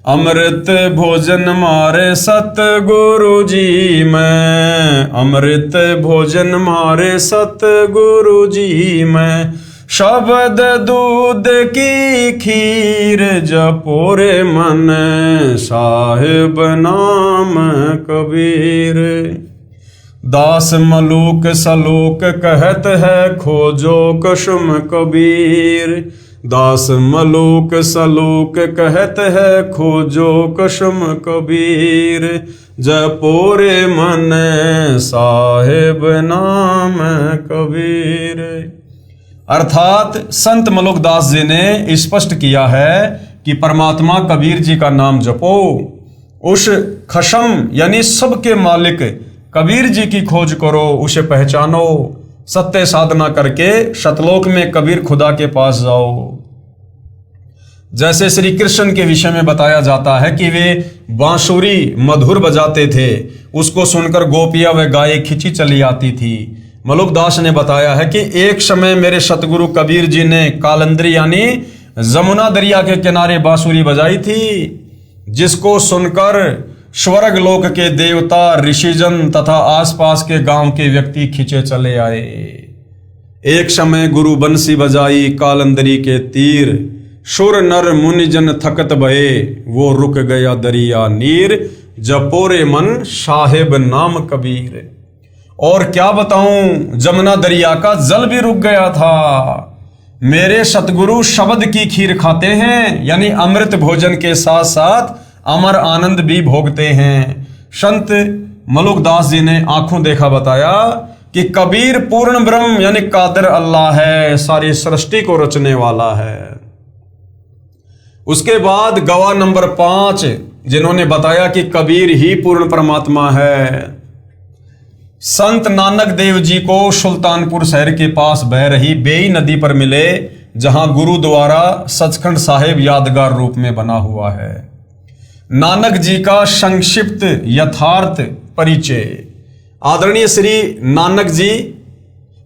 अमृत भोजन मारे सतगुरु जी मैं, अमृत भोजन मारे सतगुरु जी मैं। शब्द दूध की खीर, जपो रे मन साहिब नाम कबीर। दास मलूक सलूक कहत है खोजो कुसुम कबीर, दास मलूक सलूक कहत है खोजो कुसुम कबीर। जपो रे मन साहिब नाम कबीर। अर्थात संत मलुकदास जी ने स्पष्ट किया है कि परमात्मा कबीर जी का नाम जपो, उस खशम यानी सबके मालिक कबीर जी की खोज करो, उसे पहचानो, सत्य साधना करके शतलोक में कबीर खुदा के पास जाओ। जैसे श्री कृष्ण के विषय में बताया जाता है कि वे बांसुरी मधुर बजाते थे, उसको सुनकर गोपियां व गायें खिंची चली आती थी। मलुकदास ने बताया है कि एक समय मेरे सतगुरु कबीर जी ने कालंदरी यानी जमुना दरिया के किनारे बांसुरी बजाई थी, जिसको सुनकर स्वर्ग लोक के देवता ऋषिजन तथा आसपास के गांव के व्यक्ति खिंचे चले आए। एक समय गुरु बंसी बजाई कालंदरी के तीर, सुर नर मुनिजन थकत भये वो रुक गया दरिया नीर। जपो रे मन साहेब नाम कबीर। और क्या बताऊं, जमुना दरिया का जल भी रुक गया था। मेरे सतगुरु शब्द की खीर खाते हैं, यानी अमृत भोजन के साथ साथ अमर आनंद भी भोगते हैं। संत मलुकदास जी ने आंखों देखा बताया कि कबीर पूर्ण ब्रह्म यानी कादिर अल्लाह है, सारी सृष्टि को रचने वाला है। उसके बाद गवाह नंबर 5 जिन्होंने बताया कि कबीर ही पूर्ण परमात्मा है। संत नानक देव जी को सुल्तानपुर शहर के पास बह रही बेई नदी पर मिले, जहां गुरु द्वारा सचखंड साहिब यादगार रूप में बना हुआ है। नानक जी का संक्षिप्त यथार्थ परिचय। आदरणीय श्री नानक जी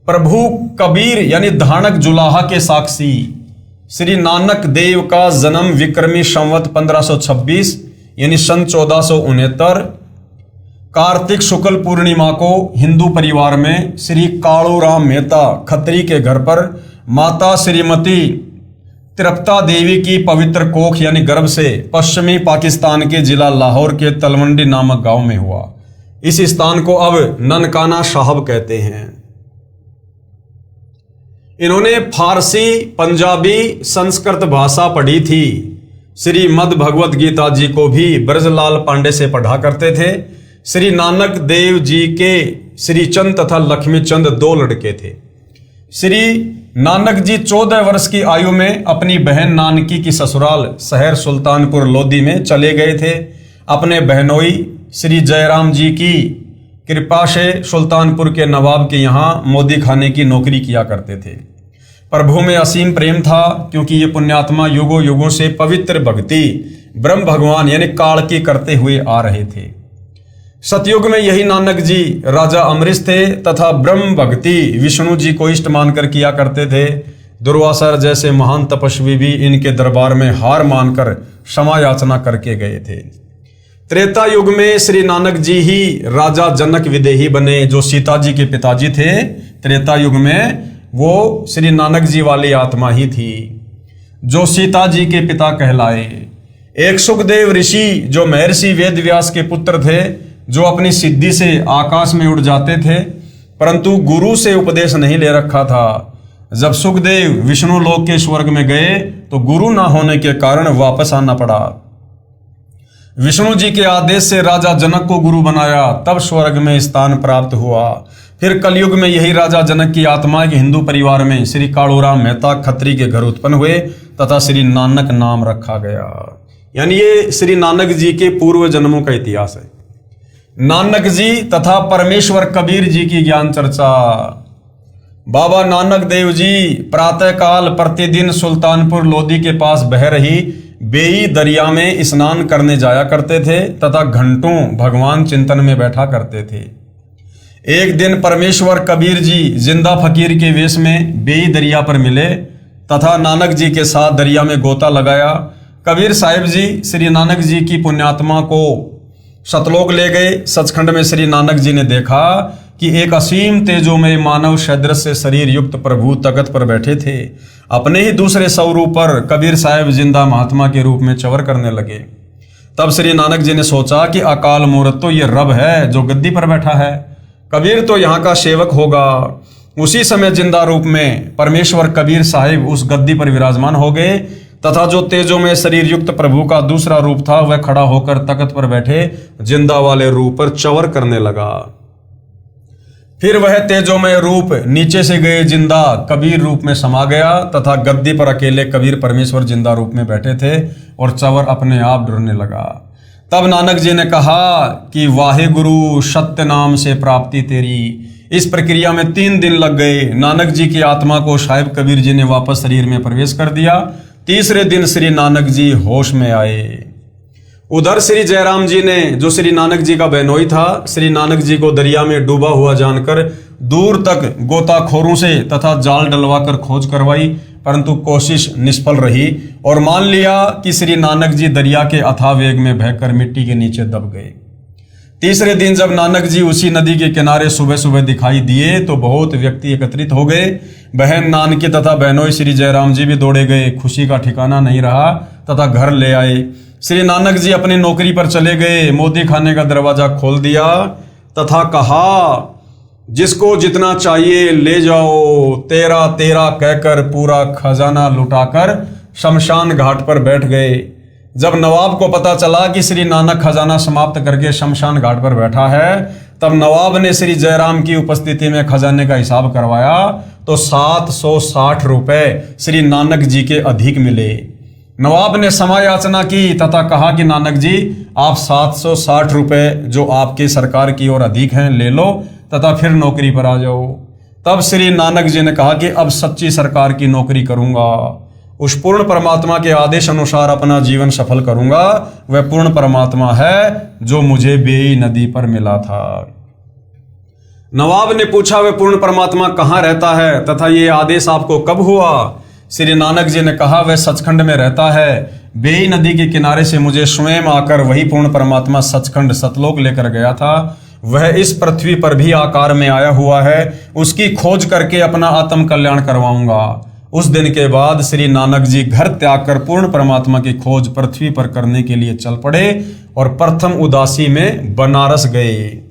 प्रभु कबीर यानी धानक जुलाहा के साक्षी। श्री नानक देव का जन्म विक्रमी संवत 1526 यानी सन 1469 कार्तिक शुक्ल पूर्णिमा को हिंदू परिवार में श्री कालूराम मेहता खत्री के घर पर माता श्रीमती तिरपता देवी की पवित्र कोख यानी गर्भ से पश्चिमी पाकिस्तान के जिला लाहौर के तलवंडी नामक गांव में हुआ। इस स्थान को अब ननकाना साहब कहते हैं। इन्होंने फारसी, पंजाबी, संस्कृत भाषा पढ़ी थी। श्री मद भगवत गीता जी को भी ब्रजलाल पांडे से पढ़ा करते थे। श्री नानक देव जी के श्री चंद तथा लक्ष्मी चंद 2 लड़के थे। श्री नानक जी 14 वर्ष की आयु में अपनी बहन नानकी की ससुराल शहर सुल्तानपुर लोधी में चले गए थे। अपने बहनोई श्री जयराम जी की कृपा से सुल्तानपुर के नवाब के यहाँ मोदी खाने की नौकरी किया करते थे। प्रभु में असीम प्रेम था, क्योंकि ये पुण्यात्मा युगों युगों से पवित्र भक्ति ब्रह्म भगवान यानी काल की करते हुए आ रहे थे। सतयुग में यही नानक जी राजा अमरीश थे तथा ब्रह्म भक्ति विष्णु जी को इष्ट मानकर किया करते थे। दुर्वासा जैसे महान तपस्वी भी इनके दरबार में हार मानकर क्षमा याचना करके गए थे। त्रेता युग में श्री नानक जी ही राजा जनक विदेही बने, जो सीता जी के पिताजी थे। त्रेता युग में वो श्री नानक जी वाली आत्मा ही थी जो सीता जी के पिता कहलाए। एक सुखदेव ऋषि जो महर्षि वेद व्यास के पुत्र थे, जो अपनी सिद्धि से आकाश में उड़ जाते थे, परंतु गुरु से उपदेश नहीं ले रखा था। जब सुखदेव विष्णु लोक के स्वर्ग में गए तो गुरु ना होने के कारण वापस आना पड़ा। विष्णु जी के आदेश से राजा जनक को गुरु बनाया, तब स्वर्ग में स्थान प्राप्त हुआ। फिर कलयुग में यही राजा जनक की आत्मा के हिंदू परिवार में श्री कालूराम मेहता खत्री के घर उत्पन्न हुए तथा श्री नानक नाम रखा गया। यानी ये श्री नानक जी के पूर्व जन्मों का इतिहास है। नानक जी तथा परमेश्वर कबीर जी की ज्ञान चर्चा। बाबा नानक देव जी प्रातः काल प्रतिदिन सुल्तानपुर लोधी के पास बह रही बेई दरिया में स्नान करने जाया करते थे तथा घंटों भगवान चिंतन में बैठा करते थे। एक दिन परमेश्वर कबीर जी जिंदा फकीर के वेश में बेई दरिया पर मिले तथा नानक जी के साथ दरिया में गोता लगाया। कबीर साहिब जी श्री नानक जी की पुण्यात्मा को सतलोक ले गए। सचखंड में श्री नानक जी ने देखा कि एक असीम तेजोमय मानव सदृश से शरीर युक्त प्रभु तख्त पर बैठे थे। अपने ही दूसरे स्वरूप पर कबीर साहिब जिंदा महात्मा के रूप में चवर करने लगे। तब श्री नानक जी ने सोचा कि अकाल मूर्त तो ये रब है जो गद्दी पर बैठा है, कबीर तो यहाँ का सेवक होगा। उसी समय जिंदा रूप में परमेश्वर कबीर साहिब उस गद्दी पर विराजमान हो गए तथा जो तेजों में शरीर युक्त प्रभु का दूसरा रूप था वह खड़ा होकर तख्त पर बैठे जिंदा वाले रूप पर चवर करने लगा। फिर वह तेजोमय रूप नीचे से गए जिंदा कबीर रूप में समा गया तथा गद्दी पर अकेले कबीर परमेश्वर जिंदा रूप में बैठे थे और चवर अपने आप डरने लगा। तब नानक जी ने कहा कि वाहे गुरु सत्य नाम से प्राप्ति तेरी। इस प्रक्रिया में 3 दिन लग गए। नानक जी की आत्मा को साहिब कबीर जी ने वापस शरीर में प्रवेश कर दिया। तीसरे दिन श्री नानक जी होश में आए। उधर श्री जयराम जी ने, जो श्री नानक जी का बहनोई था, श्री नानक जी को दरिया में डूबा हुआ जानकर दूर तक गोताखोरों से तथा जाल डलवाकर खोज करवाई, परंतु कोशिश निष्फल रही और मान लिया कि श्री नानक जी दरिया के अथाह वेग में बहकर मिट्टी के नीचे दब गए। तीसरे दिन जब नानक जी उसी नदी के किनारे सुबह सुबह दिखाई दिए तो बहुत व्यक्ति एकत्रित हो गए। बहन नानकी तथा बहनोई श्री जयराम जी भी दौड़े गए। खुशी का ठिकाना नहीं रहा तथा घर ले आए। श्री नानक जी अपनी नौकरी पर चले गए। मोदी खाने का दरवाजा खोल दिया तथा कहा, जिसको जितना चाहिए ले जाओ, तेरा तेरा कहकर पूरा खजाना लुटाकर शमशान घाट पर बैठ गए। जब नवाब को पता चला कि श्री नानक खजाना समाप्त करके शमशान घाट पर बैठा है, तब नवाब ने श्री जयराम की उपस्थिति में खजाने का हिसाब करवाया तो 760 रुपए श्री नानक जी के अधिक मिले। नवाब ने क्षमा याचना की तथा कहा कि नानक जी, आप 760 रुपए जो आपकी सरकार की ओर अधिक हैं ले लो तथा फिर नौकरी पर आ जाओ। तब श्री नानक जी ने कहा कि अब सच्ची सरकार की नौकरी करूंगा, उस पूर्ण परमात्मा के आदेश अनुसार अपना जीवन सफल करूंगा। वह पूर्ण परमात्मा है जो मुझे बेई नदी पर मिला था। नवाब ने पूछा, वह पूर्ण परमात्मा कहाँ रहता है तथा ये आदेश आपको कब हुआ? श्री नानक जी ने कहा, वह सचखंड में रहता है। बेई नदी के किनारे से मुझे स्वयं आकर वही पूर्ण परमात्मा सचखंड सतलोक लेकर गया था। वह इस पृथ्वी पर भी आकार में आया हुआ है। उसकी खोज करके अपना आत्म कल्याण करवाऊंगा। उस दिन के बाद श्री नानक जी घर त्याग कर पूर्ण परमात्मा की खोज पृथ्वी पर करने के लिए चल पड़े और प्रथम उदासी में बनारस गए।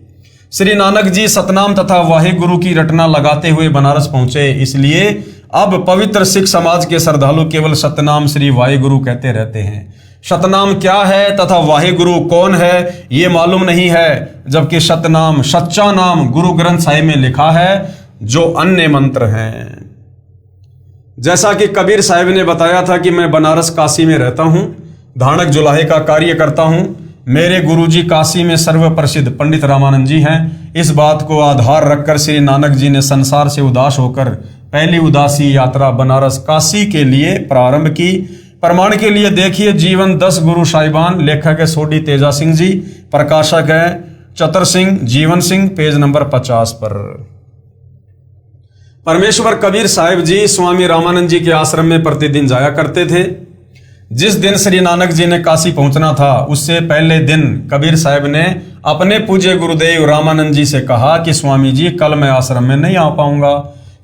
श्री नानक जी सतनाम तथा वाहे गुरु की रटना लगाते हुए बनारस पहुंचे। इसलिए अब पवित्र सिख समाज के श्रद्धालु केवल सतनाम श्री वाहे गुरु कहते रहते हैं। सतनाम क्या है तथा वाहे गुरु कौन है ये मालूम नहीं है, जबकि सतनाम सच्चा नाम गुरु ग्रंथ साहिब में लिखा है जो अन्य मंत्र हैं। जैसा कि कबीर साहिब ने बताया था कि मैं बनारस काशी में रहता हूं, धानक जुलाहे का कार्य करता हूं। मेरे गुरुजी काशी में सर्व प्रसिद्ध पंडित रामानंद जी हैं। इस बात को आधार रखकर श्री नानक जी ने संसार से उदास होकर पहली उदासी यात्रा बनारस काशी के लिए प्रारंभ की। प्रमाण के लिए देखिए जीवन 10 गुरु साहिबान। लेखक है सोडी तेजा सिंह जी, प्रकाशक है चतर सिंह जीवन सिंह, पेज नंबर 50 पर। परमेश्वर कबीर साहिब जी स्वामी रामानंद जी के आश्रम में प्रतिदिन जाया करते थे। जिस दिन श्री नानक जी ने काशी पहुंचना था उससे पहले दिन कबीर साहब ने अपने पूज्य गुरुदेव रामानंद जी से कहा कि स्वामी जी कल मैं आश्रम में नहीं आ पाऊंगा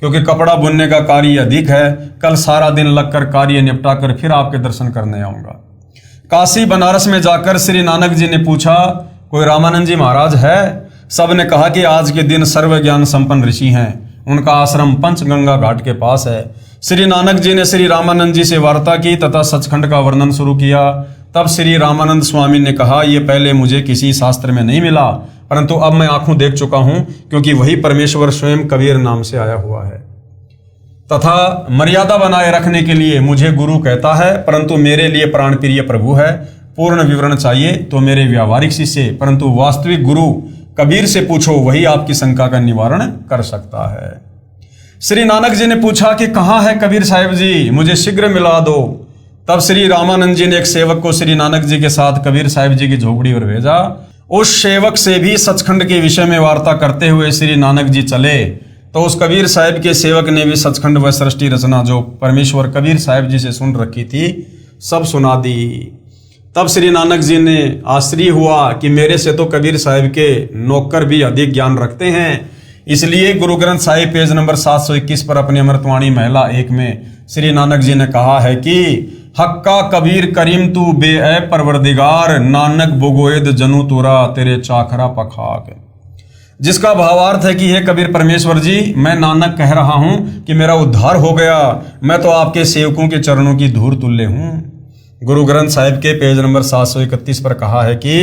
क्योंकि कपड़ा बुनने का कार्य अधिक है, कल सारा दिन लगकर कार्य निपटा कर फिर आपके दर्शन करने आऊंगा। काशी बनारस में जाकर श्री नानक जी ने पूछा कोई रामानंद जी महाराज है? सब ने कहा कि आज के दिन सर्व ज्ञान संपन्न ऋषि हैं, उनका आश्रम पंचगंगा घाट के पास है। श्री नानक जी ने श्री रामानंद जी से वार्ता की तथा सचखंड का वर्णन शुरू किया। तब श्री रामानंद स्वामी ने कहा ये पहले मुझे किसी शास्त्र में नहीं मिला, परंतु अब मैं आंखों देख चुका हूं क्योंकि वही परमेश्वर स्वयं कबीर नाम से आया हुआ है तथा मर्यादा बनाए रखने के लिए मुझे गुरु कहता है, परंतु मेरे लिए प्राण प्रिय प्रभु है। पूर्ण विवरण चाहिए तो मेरे व्यावहारिक शिष्य परंतु वास्तविक गुरु कबीर से पूछो, वही आपकी शंका का निवारण कर सकता है। श्री नानक जी ने पूछा कि कहाँ है कबीर साहिब जी, मुझे शीघ्र मिला दो। तब श्री रामानंद जी ने एक सेवक को श्री नानक जी के साथ कबीर साहिब जी की झोपड़ी पर भेजा। उस सेवक से भी सचखंड के विषय में वार्ता करते हुए श्री नानक जी चले तो उस कबीर साहिब के सेवक ने भी सचखंड व सृष्टि रचना जो परमेश्वर कबीर साहिब जी से सुन रखी थी सब सुना दी। तब श्री नानक जी ने आश्चर्य हुआ कि मेरे से तो कबीर साहिब के नौकर भी अधिक ज्ञान रखते हैं। इसलिए गुरु ग्रंथ साहिब पेज नंबर 721 पर अपनी अमृतवाणी महिला 1 में श्री नानक जी ने कहा है कि हक्का कबीर करीम तू बे परवरदिगार, नानक बुगोएद जनु तुरा तेरे चाखरा पखाक। जिसका भावार्थ है कि हे कबीर परमेश्वर जी, मैं नानक कह रहा हूं कि मेरा उद्धार हो गया, मैं तो आपके सेवकों के चरणों की धूल तुल्य हूं। गुरु ग्रंथ साहिब के पेज नंबर 731 पर कहा है कि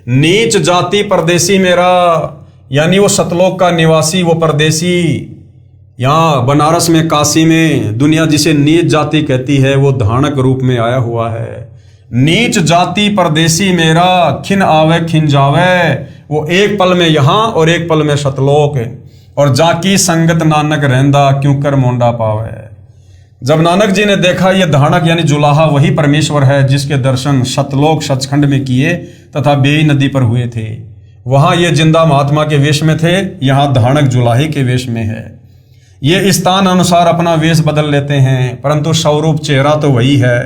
नीच जाति परदेसी मेरा, यानी वो सतलोक का निवासी, वो परदेसी यहाँ बनारस में काशी में दुनिया जिसे नीच जाति कहती है वो धानक रूप में आया हुआ है। नीच जाति परदेसी मेरा, खिन आवे खिन जावे, वो एक पल में यहाँ और एक पल में सतलोक, और जाकी संगत नानक रहंदा क्यों कर मोंडा पावे। जब नानक जी ने देखा ये धानक यानी जुलाहा वही परमेश्वर है जिसके दर्शन सतलोक सचखंड में किए तथा बेई नदी पर हुए थे, वहां ये जिंदा महात्मा के वेश में थे, यहाँ धानक जुलाही के वेश में है। ये स्थान अनुसार अपना वेश बदल लेते हैं परंतु स्वरूप चेहरा तो वही है।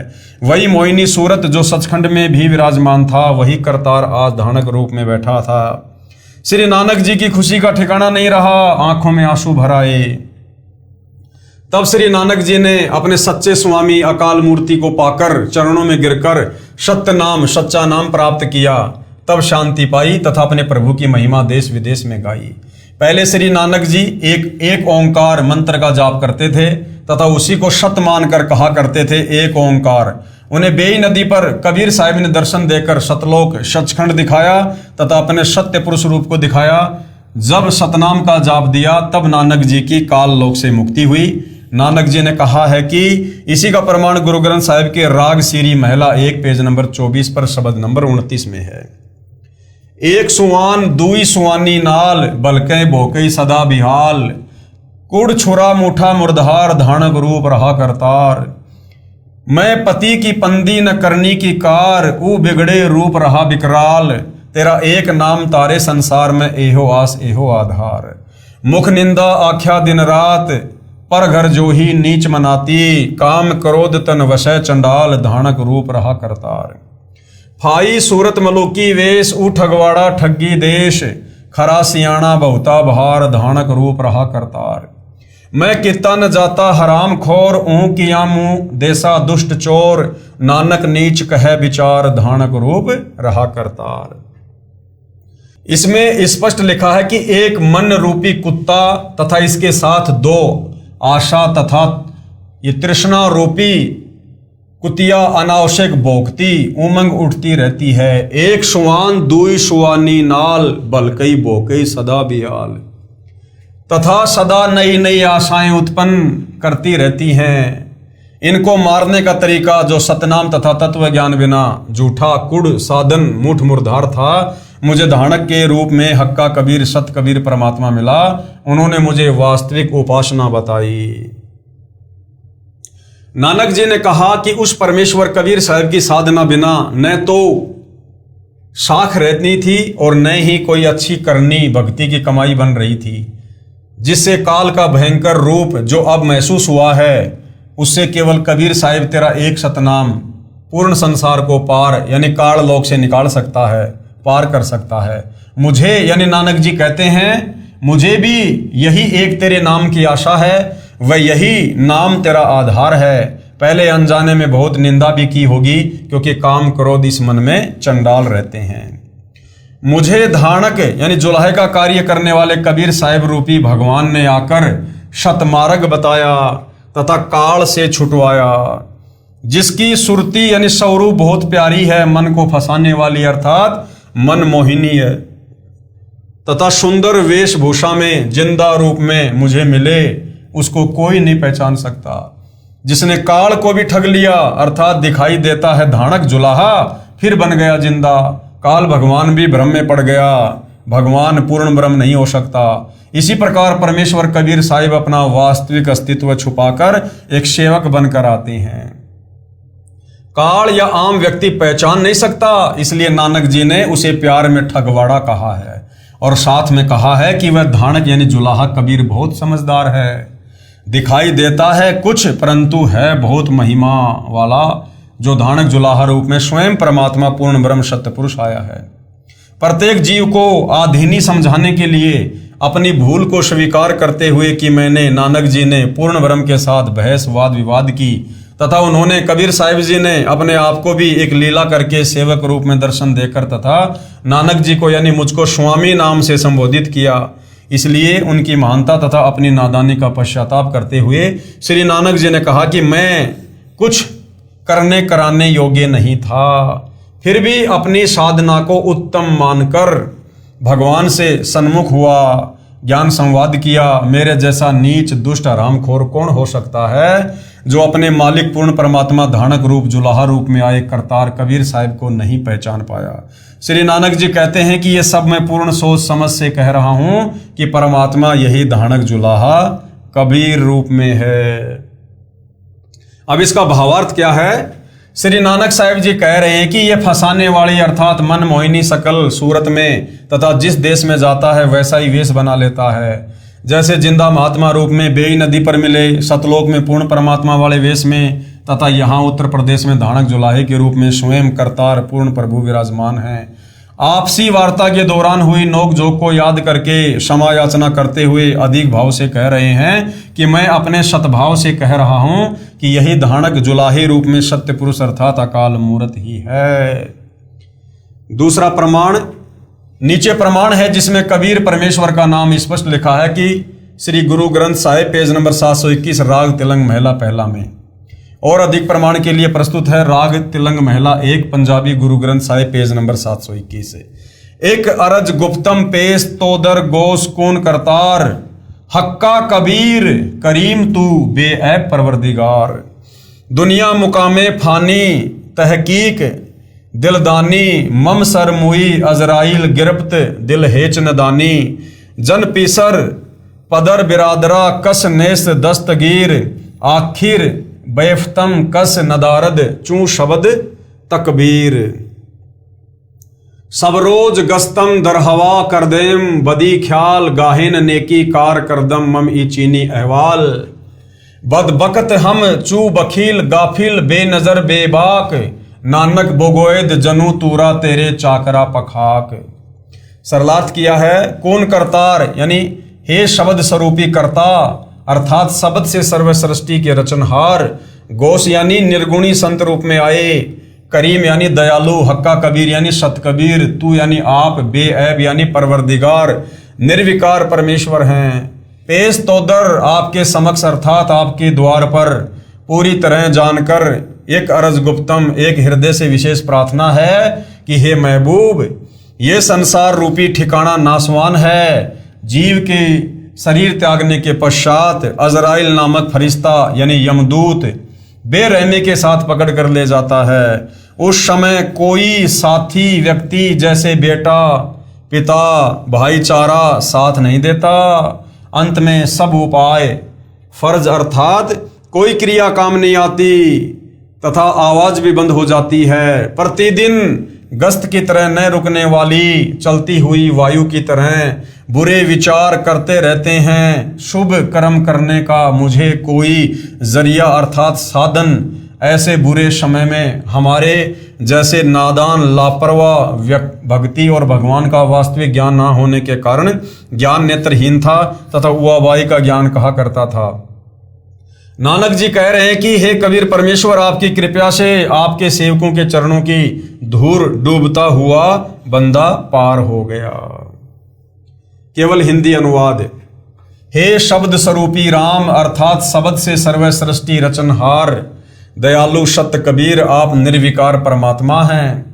वही मोहिनी सूरत जो सचखंड में भी विराजमान था, वही करतार आज धानक रूप में बैठा था। श्री नानक जी की खुशी का ठिकाना नहीं रहा, आंखों में आंसू भर आए। तब श्री नानक जी ने अपने सच्चे स्वामी अकाल मूर्ति को पाकर चरणों में गिरकर सत्य नाम सच्चा नाम प्राप्त किया। तब शांति पाई तथा अपने प्रभु की महिमा देश विदेश में गाई। पहले श्री नानक जी एक ओंकार मंत्र का जाप करते थे तथा उसी को सत्य मानकर कहा करते थे एक ओंकार। उन्हें बेई नदी पर कबीर साहिब ने दर्शन देकर सतलोक सचखंड दिखाया तथा अपने सत्य पुरुष रूप को दिखाया। जब सतनाम का जाप दिया तब नानक जी की काल लोक से मुक्ति हुई। नानक जी ने कहा है कि इसी का प्रमाण गुरु ग्रंथ साहिब के राग सीरी महिला 1 पेज नंबर 24 पर शब्द नंबर 29 में है। एक सुवान दुई सुवानी नाल, बलकै भोकई सदा बिहाल, कुड़ छुरा मुठा मुर्धार धानक रूप रहा करतार। मैं पति की पंदी न करनी की कार, ऊ बिगड़े रूप रहा बिकराल, तेरा एक नाम तारे संसार में एहो आस एहो आधार। मुख निंदा आख्या दिन रात, पर घर जो ही नीच मनाती, काम क्रोध तन वशय चंडाल धानक रूप रहा करतार। फाई सूरत मलुकी वेश, ऊ ठगवाड़ा ठगी देश, खरा सियाणा बहुता बहार धानक रूप रहा करतार। मैं किता न जाता हराम खोर, ऊं किया मुंह देसा दुष्ट चोर, नानक नीच कह विचार धानक रूप रहा करतार। इसमें स्पष्ट लिखा है कि एक मन रूपी कुत्ता तथा इसके साथ 2 आशा तथा ये तृष्णा रूपी कुतिया अनावश्यक भोगती उमंग उठती रहती है। एक सुवान दुई सुवानी नाल, बलकई भोकई सदा बियाल, तथा सदा नई नई आशाएं उत्पन्न करती रहती हैं। इनको मारने का तरीका जो सतनाम तथा तत्व ज्ञान बिना झूठा कुड़ साधन मुठ मुर्धार था, मुझे धानक के रूप में हक्का कबीर सत कबीर परमात्मा मिला। उन्होंने मुझे वास्तविक उपासना बताई। नानक जी ने कहा कि उस परमेश्वर कबीर साहब की साधना बिना न तो साख रहती थी और न ही कोई अच्छी करनी भक्ति की कमाई बन रही थी, जिससे काल का भयंकर रूप जो अब महसूस हुआ है उससे केवल कबीर साहिब तेरा एक सतनाम पूर्ण संसार को पार यानी काल लोक से निकाल सकता है, पार कर सकता है। मुझे यानी नानक जी कहते हैं मुझे भी यही एक तेरे नाम की आशा है, वह यही नाम तेरा आधार है। पहले अनजाने में बहुत निंदा भी की होगी, क्योंकि काम क्रोध इस मन में चंडाल रहते हैं। मुझे धाणक यानी जुलाहे का कार्य करने वाले कबीर साहिब रूपी भगवान ने आकर शतमार्ग बताया तथा काल से छुटवाया, जिसकी सुरती यानी स्वरूप बहुत प्यारी है, मन को फंसाने वाली अर्थात मन मोहिनी है, तथा सुंदर वेशभूषा में जिंदा रूप में मुझे मिले, उसको कोई नहीं पहचान सकता। जिसने काल को भी ठग लिया अर्थात दिखाई देता है धाणक जुलाहा, फिर बन गया जिंदा। काल भगवान भी भ्रम में पड़ गया, भगवान पूर्ण ब्रह्म नहीं हो सकता। इसी प्रकार परमेश्वर कबीर साहिब अपना वास्तविक अस्तित्व छुपाकर एक सेवक बनकर आते हैं। काल या आम व्यक्ति पहचान नहीं सकता, इसलिए नानक जी ने उसे प्यार में ठगवाड़ा कहा है, और साथ में कहा है कि वह धाणक यानी जुलाहा कबीर बहुत समझदार है, दिखाई देता है कुछ परंतु है बहुत महिमा वाला, जो धाणक जुलाहा रूप में स्वयं परमात्मा पूर्ण ब्रह्म सत्य पुरुष आया है। प्रत्येक जीव को आधीनी समझाने के लिए अपनी भूल को स्वीकार करते हुए कि मैंने नानक जी ने पूर्ण ब्रह्म के साथ बहस वाद विवाद की, तथा उन्होंने कबीर साहिब जी ने अपने आप को भी एक लीला करके सेवक रूप में दर्शन देकर तथा नानक जी को यानी मुझको स्वामी नाम से संबोधित किया। इसलिए उनकी महानता तथा अपनी नादानी का पश्चाताप करते हुए श्री नानक जी ने कहा कि मैं कुछ करने कराने योग्य नहीं था, फिर भी अपनी साधना को उत्तम मानकर भगवान से सन्मुख हुआ, ज्ञान संवाद किया। मेरे जैसा नीच दुष्ट हरामखोर कौन हो सकता है, जो अपने मालिक पूर्ण परमात्मा धाणक रूप जुलाहा रूप में आए करतार कबीर साहिब को नहीं पहचान पाया। श्री नानक जी कहते हैं कि ये सब मैं पूर्ण सोच समझ से कह रहा हूं कि परमात्मा यही धाणक जुलाहा कबीर रूप में है। अब इसका भावार्थ क्या है? श्री नानक साहिब जी कह रहे हैं कि ये फंसाने वाली अर्थात मन मोहिनी सकल सूरत में तथा जिस देश में जाता है वैसा ही वेश बना लेता है। जैसे जिंदा महात्मा रूप में बेई नदी पर मिले, सतलोक में पूर्ण परमात्मा वाले वेश में, तथा यहाँ उत्तर प्रदेश में धाणक जुलाहे के रूप में स्वयं करतार पूर्ण प्रभु विराजमान हैं। आपसी वार्ता के दौरान हुई नोकझोंक को याद करके क्षमा याचना करते हुए अधिक भाव से कह रहे हैं कि मैं अपने सतभाव से कह रहा हूं कि यही धाणक जुलाहे रूप में सत्य पुरुष अर्थात अकाल मूर्त ही है। दूसरा प्रमाण नीचे प्रमाण है जिसमें कबीर परमेश्वर का नाम स्पष्ट लिखा है कि श्री गुरु ग्रंथ साहिब पेज नंबर 721 राग तिलंग महिला पहला में। और अधिक प्रमाण के लिए प्रस्तुत है राग तिलंग महिला 1 पंजाबी गुरु ग्रंथ साहिब पेज नंबर 721 से। एक अरज गुप्तम पेश तोदर गोस कौन करतार, हक्का कबीर करीम तू बेऐब परवरदिगार। दुनिया मुकामे फानी तहकीक दिलदानी, मम सर मुई अजराइल गिरफ्त दिल हेच नदानी। जन पीसर पदर बिरादरा कस नेस दस्तगीर, आखिर बैफ्तम कस नदारद चू शबद तकबीर। सब रोज गस्तम दरहवा करदेम, बदी ख्याल गाहिन नेकी कार करदम मम ई चीनी अहवाल। बदबकत हम चू बखील गाफिल बेनजर बेबाक, नानक बोगोएद जनू तूरा तेरे चाकरा पखाक। सरलार्थ किया है कौन करतार यानी हे शब्द स्वरूपी कर्ता अर्थात शब्द से सर्व सृष्टि के रचनहार। गोस यानी निर्गुणी संत रूप में आए। करीम यानी दयालु। हक्का कबीर यानी सत कबीर। तू यानी आप। बेऐब यानी परवरदिगार निर्विकार परमेश्वर हैं। पेश तोदर आपके समक्ष अर्थात आपके द्वार पर पूरी तरह जानकर एक अरज गुप्तम एक हृदय से विशेष प्रार्थना है कि हे महबूब ये संसार रूपी ठिकाना नासवान है। जीव के शरीर त्यागने के पश्चात अजराइल नामक फरिश्ता यानी यमदूत बेरहमी के साथ पकड़ कर ले जाता है। उस समय कोई साथी व्यक्ति जैसे बेटा पिता भाईचारा साथ नहीं देता। अंत में सब उपाय फर्ज अर्थात कोई क्रिया काम नहीं आती तथा आवाज भी बंद हो जाती है। प्रतिदिन गश्त की तरह न रुकने वाली चलती हुई वायु की तरह बुरे विचार करते रहते हैं। शुभ कर्म करने का मुझे कोई जरिया अर्थात साधन ऐसे बुरे समय में हमारे जैसे नादान लापरवाह भक्ति और भगवान का वास्तविक ज्ञान ना होने के कारण ज्ञान नेत्रहीन था तथा उआबाई का ज्ञान कहा करता था। नानक जी कह रहे हैं कि हे कबीर परमेश्वर, आपकी कृपा से आपके सेवकों के चरणों की धूल डूबता हुआ बंदा पार हो गया। केवल हिंदी अनुवाद। हे शब्द स्वरूपी राम अर्थात शब्द से सर्व सृष्टि रचनहार दयालु सत्य कबीर, आप निर्विकार परमात्मा हैं।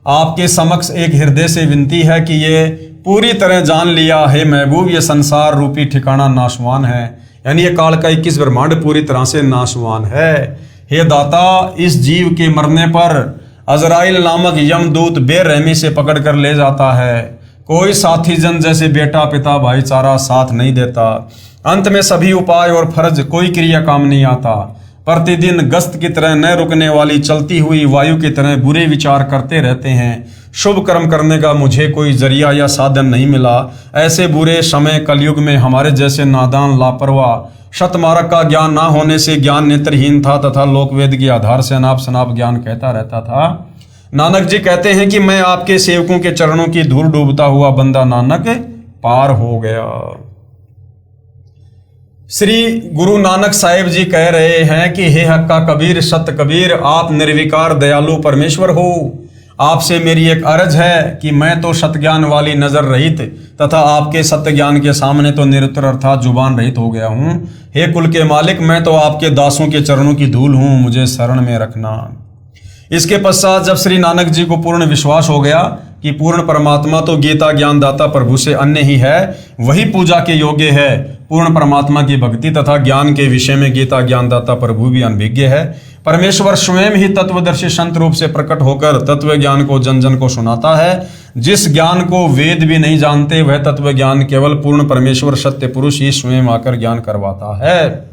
आपके समक्ष एक हृदय से विनती है कि ये पूरी तरह जान लिया हे महबूब, ये संसार रूपी ठिकाना नाशवान है, यानी ये काल का 21 ब्रह्मांड पूरी तरह से नाशवान है। हे दाता, इस जीव के मरने पर अजराइल नामक यमदूत बेरहमी से पकड़ कर ले जाता है। कोई साथी जन जैसे बेटा पिता भाईचारा साथ नहीं देता। अंत में सभी उपाय और फर्ज कोई क्रिया काम नहीं आता। प्रतिदिन गश्त की तरह न रुकने वाली चलती हुई वायु की तरह बुरे विचार करते रहते हैं। शुभ कर्म करने का मुझे कोई जरिया या साधन नहीं मिला। ऐसे बुरे समय कलयुग में हमारे जैसे नादान लापरवाह शतमार्ग का ज्ञान ना होने से ज्ञान नेत्रहीन था तथा लोकवेद के आधार से अनाप शनाप ज्ञान कहता रहता था। नानक जी कहते हैं कि मैं आपके सेवकों के चरणों की धूल डूबता हुआ बंदा नानक पार हो गया। श्री गुरु नानक साहिब जी कह रहे हैं कि हे हक्का कबीर सत्य कबीर, आप निर्विकार दयालु परमेश्वर हो। आपसे मेरी एक अर्ज है कि मैं तो सत्य ज्ञान वाली नजर रहित तथा आपके सत्य ज्ञान के सामने तो निरुत्तर अर्थात जुबान रहित हो गया हूँ। हे कुल के मालिक, मैं तो आपके दासों के चरणों की धूल हूँ, मुझे शरण में रखना। इसके पश्चात जब श्री नानक जी को पूर्ण विश्वास हो गया कि पूर्ण परमात्मा तो गीता ज्ञानदाता प्रभु से अन्य ही है, वही पूजा के योग्य है। पूर्ण परमात्मा की भक्ति तथा ज्ञान के विषय में गीता ज्ञानदाता प्रभु भी अनभिज्ञ है। परमेश्वर स्वयं ही तत्वदर्शी संत रूप से प्रकट होकर तत्व ज्ञान को जन जन को सुनाता है। जिस ज्ञान को वेद भी नहीं जानते, वह तत्व ज्ञान केवल पूर्ण परमेश्वर सत्य पुरुष ही स्वयं आकर ज्ञान करवाता है।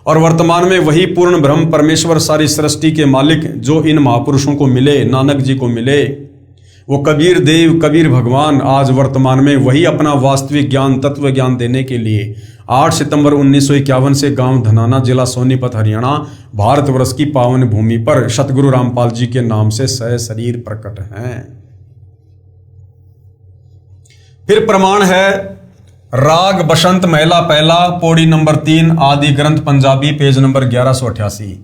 और वर्तमान में वही पूर्ण ब्रह्म परमेश्वर सारी सृष्टि के मालिक जो इन महापुरुषों को मिले, नानक जी को मिले, वो कबीर देव कबीर भगवान आज वर्तमान में वही अपना वास्तविक ज्ञान तत्व ज्ञान देने के लिए 8 सितंबर 1951 से गांव धनाना जिला सोनीपत हरियाणा भारतवर्ष की पावन भूमि पर सतगुरु रामपाल जी के नाम से सशरीर प्रकट हैं। फिर प्रमाण है राग बसंत महिला पहला पौड़ी नंबर 3 आदि ग्रंथ पंजाबी पेज नंबर 1188।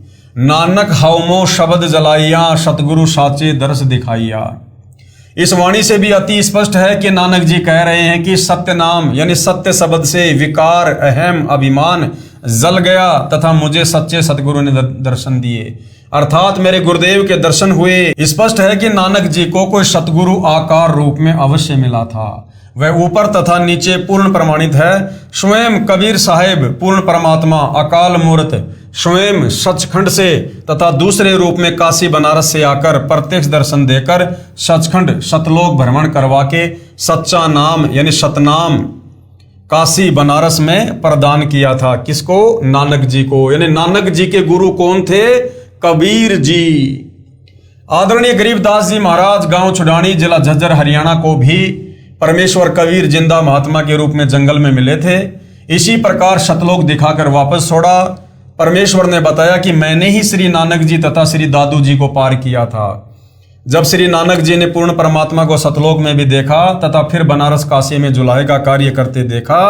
नानक हवमो शब्द जलाइया सतगुरु साचे दर्श दिखाइया। इस वाणी से भी अति स्पष्ट है कि नानक जी कह रहे हैं कि सत्य नाम यानी सत्य शब्द से विकार अहम अभिमान जल गया तथा मुझे सच्चे सतगुरु ने दर्शन दिए, अर्थात मेरे गुरुदेव के दर्शन हुए। स्पष्ट है कि नानक जी को कोई सतगुरु आकार रूप में अवश्य मिला था। वह ऊपर तथा नीचे पूर्ण प्रमाणित है। स्वयं कबीर साहेब पूर्ण परमात्मा अकाल मूर्त स्वयं सचखंड से तथा दूसरे रूप में काशी बनारस से आकर प्रत्यक्ष दर्शन देकर सचखंड सतलोक भ्रमण करवा के सच्चा नाम यानी सतनाम काशी बनारस में प्रदान किया था। किसको? नानक जी को। यानी नानक जी के गुरु कौन थे? कबीर जी। आदरणीय गरीबदास जी महाराज गांव छुडानी जिला झज्जर हरियाणा को भी परमेश्वर कबीर जिंदा महात्मा के रूप में जंगल में मिले थे। इसी प्रकार सतलोक दिखाकर वापस छोड़ा। परमेश्वर ने बताया कि मैंने ही श्री नानक जी तथा श्री दादू जी को पार किया था। जब श्री नानक जी ने पूर्ण परमात्मा को सतलोक में भी देखा तथा फिर बनारस काशी में जुलाहे का कार्य करते देखा,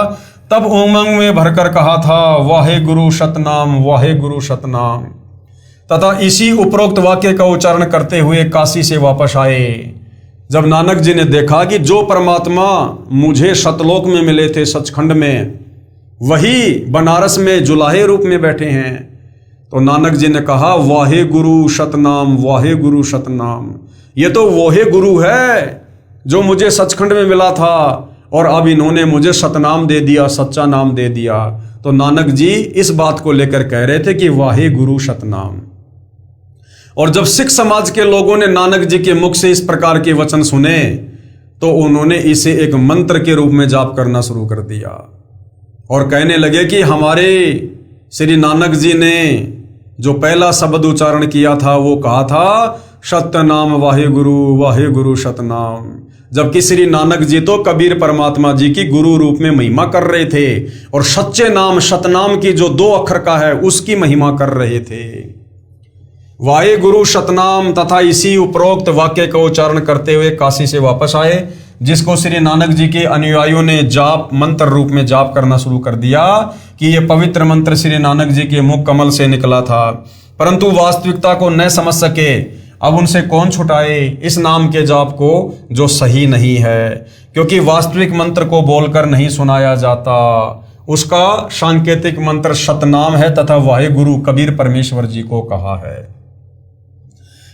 तब उमंग में भरकर कहा था वाहे गुरु सतनाम वाहे गुरु सतनाम, तथा इसी उपरोक्त वाक्य का उच्चारण करते हुए काशी से वापस आए। जब नानक जी ने देखा कि जो परमात्मा मुझे सतलोक में मिले थे सचखंड में, वही बनारस में जुलाहे रूप में बैठे हैं, तो नानक जी ने कहा वाहे गुरु सतनाम वाहे गुरु सतनाम। ये तो वही गुरु है जो मुझे सचखंड में मिला था और अब इन्होंने मुझे सतनाम दे दिया, सच्चा नाम दे दिया। तो नानक जी इस बात को लेकर कह रहे थे कि वाहे गुरु सतनाम। और जब सिख समाज के लोगों ने नानक जी के मुख से इस प्रकार के वचन सुने तो उन्होंने इसे एक मंत्र के रूप में जाप करना शुरू कर दिया और कहने लगे कि हमारे श्री नानक जी ने जो पहला शब्द उच्चारण किया था वो कहा था सतनाम वाहे गुरु सतनाम, जबकि श्री नानक जी तो कबीर परमात्मा जी की गुरु रूप में महिमा कर रहे थे और सच्चे नाम सतनाम की जो 2 अक्षर का है उसकी महिमा कर रहे थे। वाहे गुरु सतनाम तथा इसी उपरोक्त वाक्य का उच्चारण करते हुए काशी से वापस आए, जिसको श्री नानक जी के अनुयायियों ने जाप मंत्र रूप में जाप करना शुरू कर दिया कि यह पवित्र मंत्र श्री नानक जी के मुख कमल से निकला था, परंतु वास्तविकता को न समझ सके। अब उनसे कौन छुटाए इस नाम के जाप को जो सही नहीं है, क्योंकि वास्तविक मंत्र को बोलकर नहीं सुनाया जाता। उसका सांकेतिक मंत्र सतनाम है तथा वाहे गुरु कबीर परमेश्वर जी को कहा है।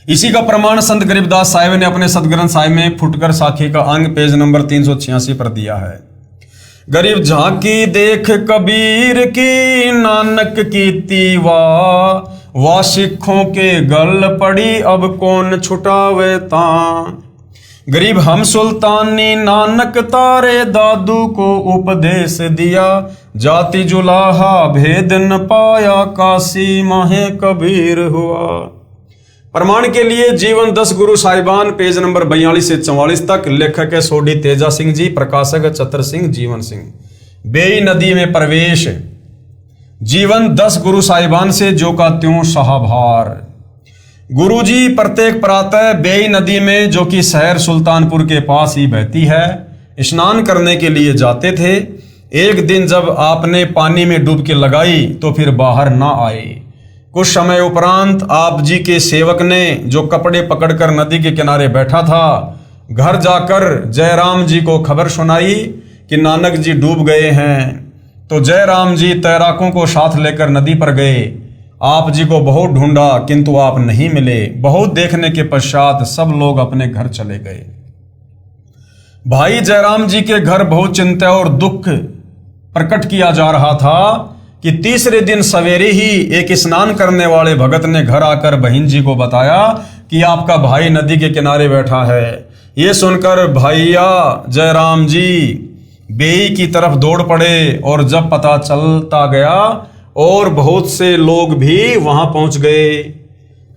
इसी का प्रमाण संत गरीबदास साहिब ने अपने सतग्रंथ साहिब में फुटकर साखी का अंग पेज नंबर 386 पर दिया है। गरीब झांकी देख कबीर की नानक की तीवा, वा सिखों के गल पड़ी अब कौन छुटावे ता। गरीब हम सुल्तानी नानक तारे दादू को उपदेश दिया, जाति जुलाहा भेद न पाया काशी माहे कबीर हुआ। प्रमाण के लिए जीवन 10 गुरु साहिबान पेज नंबर 42 से 44 तक। लेखक है सोडी तेजा सिंह जी, प्रकाशक चतर सिंह जीवन सिंह। बेई नदी में प्रवेश। जीवन 10 गुरु साहिबान से जो का त्यों साहभार। गुरु जी प्रत्येक प्रातः बेई नदी में, जो कि शहर सुल्तानपुर के पास ही बहती है, स्नान करने के लिए जाते थे। एक दिन जब आपने पानी में डुबकी लगाई तो फिर बाहर ना आए। कुछ समय उपरांत आप जी के सेवक ने, जो कपड़े पकड़कर नदी के किनारे बैठा था, घर जाकर जयराम जी को खबर सुनाई कि नानक जी डूब गए हैं। तो जयराम जी तैराकों को साथ लेकर नदी पर गए। आप जी को बहुत ढूंढा किंतु आप नहीं मिले। बहुत देखने के पश्चात सब लोग अपने घर चले गए। भाई जयराम जी के घर बहुत चिंता और दुख प्रकट किया जा रहा था कि तीसरे दिन सवेरे ही एक स्नान करने वाले भगत ने घर आकर बहन जी को बताया कि आपका भाई नदी के किनारे बैठा है। ये सुनकर भैया जयराम जी बेई की तरफ दौड़ पड़े और जब पता चलता गया और बहुत से लोग भी वहां पहुंच गए।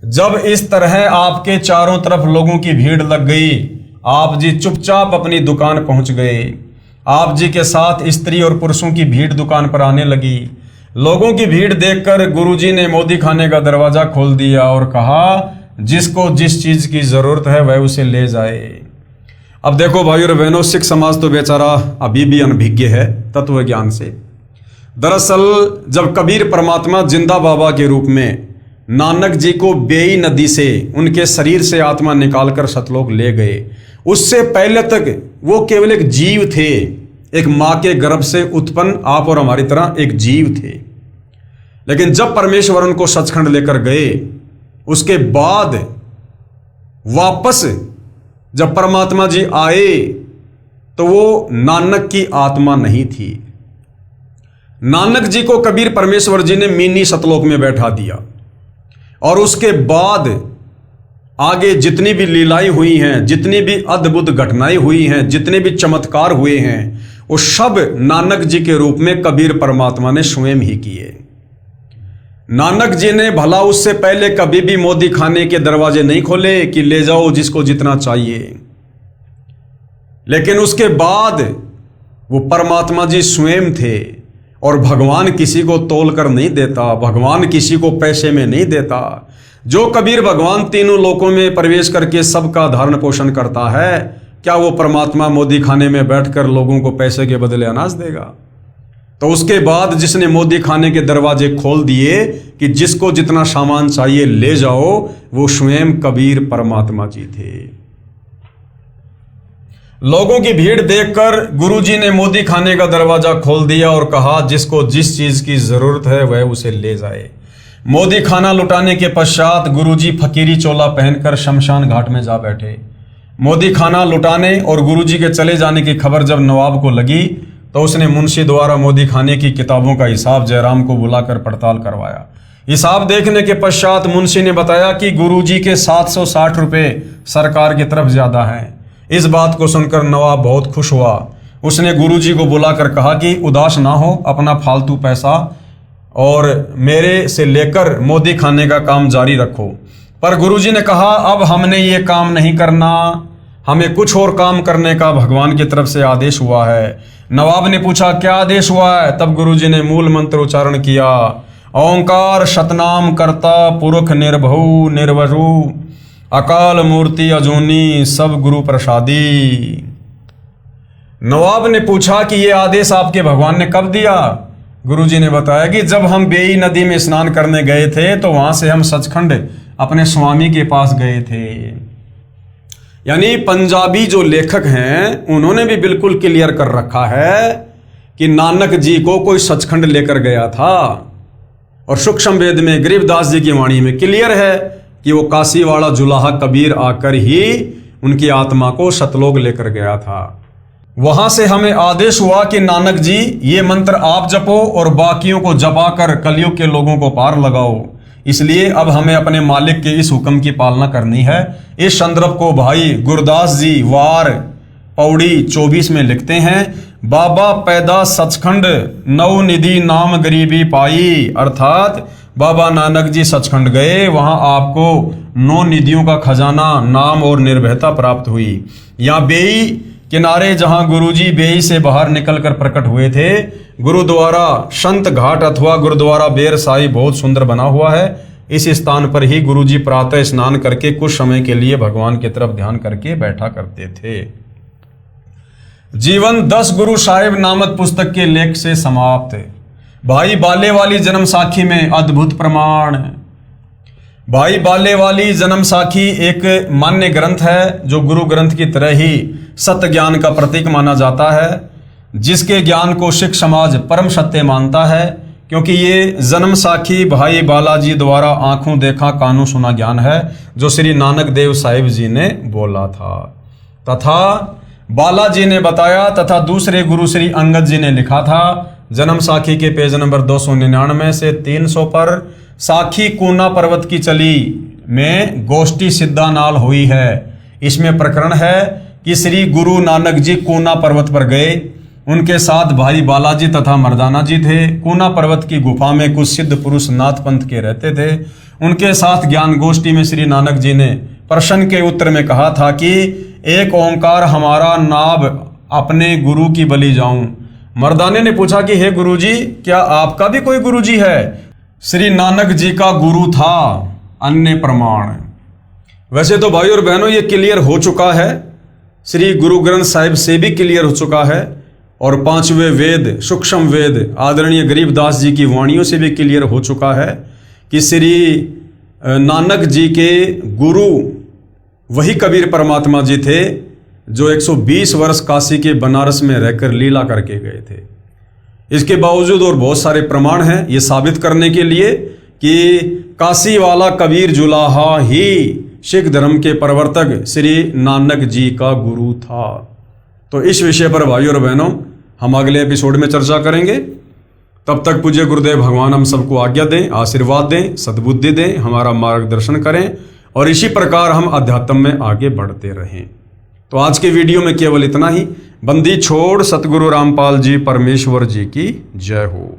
जब इस तरह आपके चारों तरफ लोगों की भीड़ लग गई, आप जी चुपचाप अपनी दुकान पहुंच गए। आप जी के साथ स्त्री और पुरुषों की भीड़ दुकान पर आने लगी। लोगों की भीड़ देखकर गुरुजी ने मोदी खाने का दरवाजा खोल दिया और कहा, जिसको जिस चीज की जरूरत है वह उसे ले जाए। अब देखो भाई और बहनों, सिख समाज तो बेचारा अभी भी अनभिज्ञ है तत्व ज्ञान से। दरअसल जब कबीर परमात्मा जिंदा बाबा के रूप में नानक जी को बेई नदी से उनके शरीर से आत्मा निकालकर सतलोक ले गए, उससे पहले तक वो केवल एक जीव थे, एक मां के गर्भ से उत्पन्न आप और हमारी तरह एक जीव थे। लेकिन जब परमेश्वर उनको सचखंड लेकर गए, उसके बाद वापस जब परमात्मा जी आए तो वो नानक की आत्मा नहीं थी। नानक जी को कबीर परमेश्वर जी ने मिनी सतलोक में बैठा दिया और उसके बाद आगे जितनी भी लीलाएं हुई हैं, जितनी भी अद्भुत घटनाएं हुई हैं, जितने भी चमत्कार हुए हैं, वो सब नानक जी के रूप में कबीर परमात्मा ने स्वयं ही किए। नानक जी ने भला उससे पहले कभी भी मोदी खाने के दरवाजे नहीं खोले कि ले जाओ जिसको जितना चाहिए, लेकिन उसके बाद वो परमात्मा जी स्वयं थे। और भगवान किसी को तोल कर नहीं देता, भगवान किसी को पैसे में नहीं देता। जो कबीर भगवान तीनों लोकों में प्रवेश करके सबका धारण पोषण करता है, क्या वो परमात्मा मोदी खाने में बैठकर लोगों को पैसे के बदले अनाज देगा? तो उसके बाद जिसने मोदी खाने के दरवाजे खोल दिए कि जिसको जितना सामान चाहिए ले जाओ, वो स्वयं कबीर परमात्मा जी थे। लोगों की भीड़ देखकर गुरुजी ने मोदी खाने का दरवाजा खोल दिया और कहा, जिसको जिस चीज की जरूरत है वह उसे ले जाए। मोदी खाना लुटाने के पश्चात गुरुजी फकीरी चोला पहनकर शमशान घाट में जा बैठे। मोदी खाना लुटाने और गुरुजी के चले जाने की खबर जब नवाब को लगी तो उसने मुंशी द्वारा मोदी खाने की किताबों का हिसाब जयराम को बुलाकर पड़ताल करवाया। हिसाब देखने के पश्चात मुंशी ने बताया कि गुरुजी के 760 रुपये सरकार की तरफ ज्यादा हैं। इस बात को सुनकर नवाब बहुत खुश हुआ। उसने गुरुजी को बुलाकर कहा कि उदास ना हो, अपना फालतू पैसा और मेरे से लेकर मोदी खाने का काम जारी रखो। पर गुरुजी ने कहा, अब हमने ये काम नहीं करना, हमें कुछ और काम करने का भगवान की तरफ से आदेश हुआ है। नवाब ने पूछा, क्या आदेश हुआ है? तब गुरुजी ने मूल मंत्र उच्चारण किया ओंकार शतनाम करता पुरख निर्भउ निर्वजु अकाल मूर्ति अजूनी सब गुरु प्रसादी। नवाब ने पूछा कि ये आदेश आपके भगवान ने कब दिया? गुरुजी ने बताया कि जब हम बेई नदी में स्नान करने गए थे तो वहां से हम सचखंड अपने स्वामी के पास गए थे। यानी पंजाबी जो लेखक हैं उन्होंने भी बिल्कुल क्लियर कर रखा है कि नानक जी को कोई सचखंड लेकर गया था। और सूक्ष्म वेद में गरीबदास जी की वाणी में क्लियर है कि वो काशी वाला जुलाहा कबीर आकर ही उनकी आत्मा को सतलोक लेकर गया था। वहां से हमें आदेश हुआ कि नानक जी ये मंत्र आप जपो और बाकियों को जपा कर कलयुग के लोगों को पार लगाओ। इसलिए अब हमें अपने मालिक के इस हुक्म की पालना करनी है। इस संदर्भ को भाई गुरदास जी वार पौड़ी 24 में लिखते हैं, बाबा पैदा सचखंड नौ निधि नाम गरीबी पाई। अर्थात बाबा नानक जी सचखंड गए, वहां आपको 9 निधियों का खजाना नाम और निर्भयता प्राप्त हुई। यहाँ बेई किनारे जहां गुरुजी बेई से बाहर निकलकर प्रकट हुए थे, गुरुद्वारा संत घाट अथवा गुरुद्वारा बेर साई बहुत सुंदर बना हुआ है। इस स्थान पर ही गुरुजी प्रातः स्नान करके कुछ समय के लिए भगवान की तरफ ध्यान करके बैठा करते थे। जीवन 10 गुरु साहिब नामक पुस्तक के लेख से समाप्त। भाई बाले वाली जन्म साखी में अद्भुत प्रमाण। भाई बाले वाली जन्म साखी एक मान्य ग्रंथ है जो गुरु ग्रंथ की तरह ही सत्य ज्ञान का प्रतीक माना जाता है, जिसके ज्ञान को सिख समाज परम सत्य मानता है, क्योंकि ये जन्म साखी भाई बालाजी द्वारा आंखों देखा कानों सुना ज्ञान है जो श्री नानक देव साहिब जी ने बोला था तथा बालाजी ने बताया तथा दूसरे गुरु श्री अंगद जी ने लिखा था। जन्म साखी के पेज नंबर 299 से 300 पर साखी कूना पर्वत की चली में गोष्ठी सिद्धा नाल हुई है। इसमें प्रकरण है कि श्री गुरु नानक जी कूना पर्वत पर गए, उनके साथ भाई बालाजी तथा मर्दाना जी थे। कूना पर्वत की गुफा में कुछ सिद्ध पुरुष नाथ पंथ के रहते थे। उनके साथ ज्ञान गोष्ठी में श्री नानक जी ने प्रश्न के उत्तर में कहा था कि एक ओंकार हमारा नाभ अपने गुरु की बलि जाऊं। मर्दाने ने पूछा कि हे गुरुजी, क्या आपका भी कोई गुरुजी है? श्री नानक जी का गुरु था। अन्य प्रमाण। वैसे तो भाई और बहनों ये क्लियर हो चुका है, श्री गुरु ग्रंथ साहिब से भी क्लियर हो चुका है और 5वें वेद सूक्ष्म वेद आदरणीय गरीबदास जी की वाणियों से भी क्लियर हो चुका है कि श्री नानक जी के गुरु वही कबीर परमात्मा जी थे जो 120 वर्ष काशी के बनारस में रहकर लीला करके गए थे। इसके बावजूद और बहुत सारे प्रमाण हैं ये साबित करने के लिए कि काशी वाला कबीर जुलाहा ही सिख धर्म के प्रवर्तक श्री नानक जी का गुरु था। तो इस विषय पर भाइयों और बहनों हम अगले एपिसोड में चर्चा करेंगे। तब तक पूज्य गुरुदेव भगवान हम सबको आज्ञा दें, आशीर्वाद दें, सद्बुद्धि दें, हमारा मार्गदर्शन करें और इसी प्रकार हम अध्यात्म में आगे बढ़ते रहें। तो आज के वीडियो में केवल इतना ही। बंदी छोड़ सतगुरु रामपाल जी परमेश्वर जी की जय हो।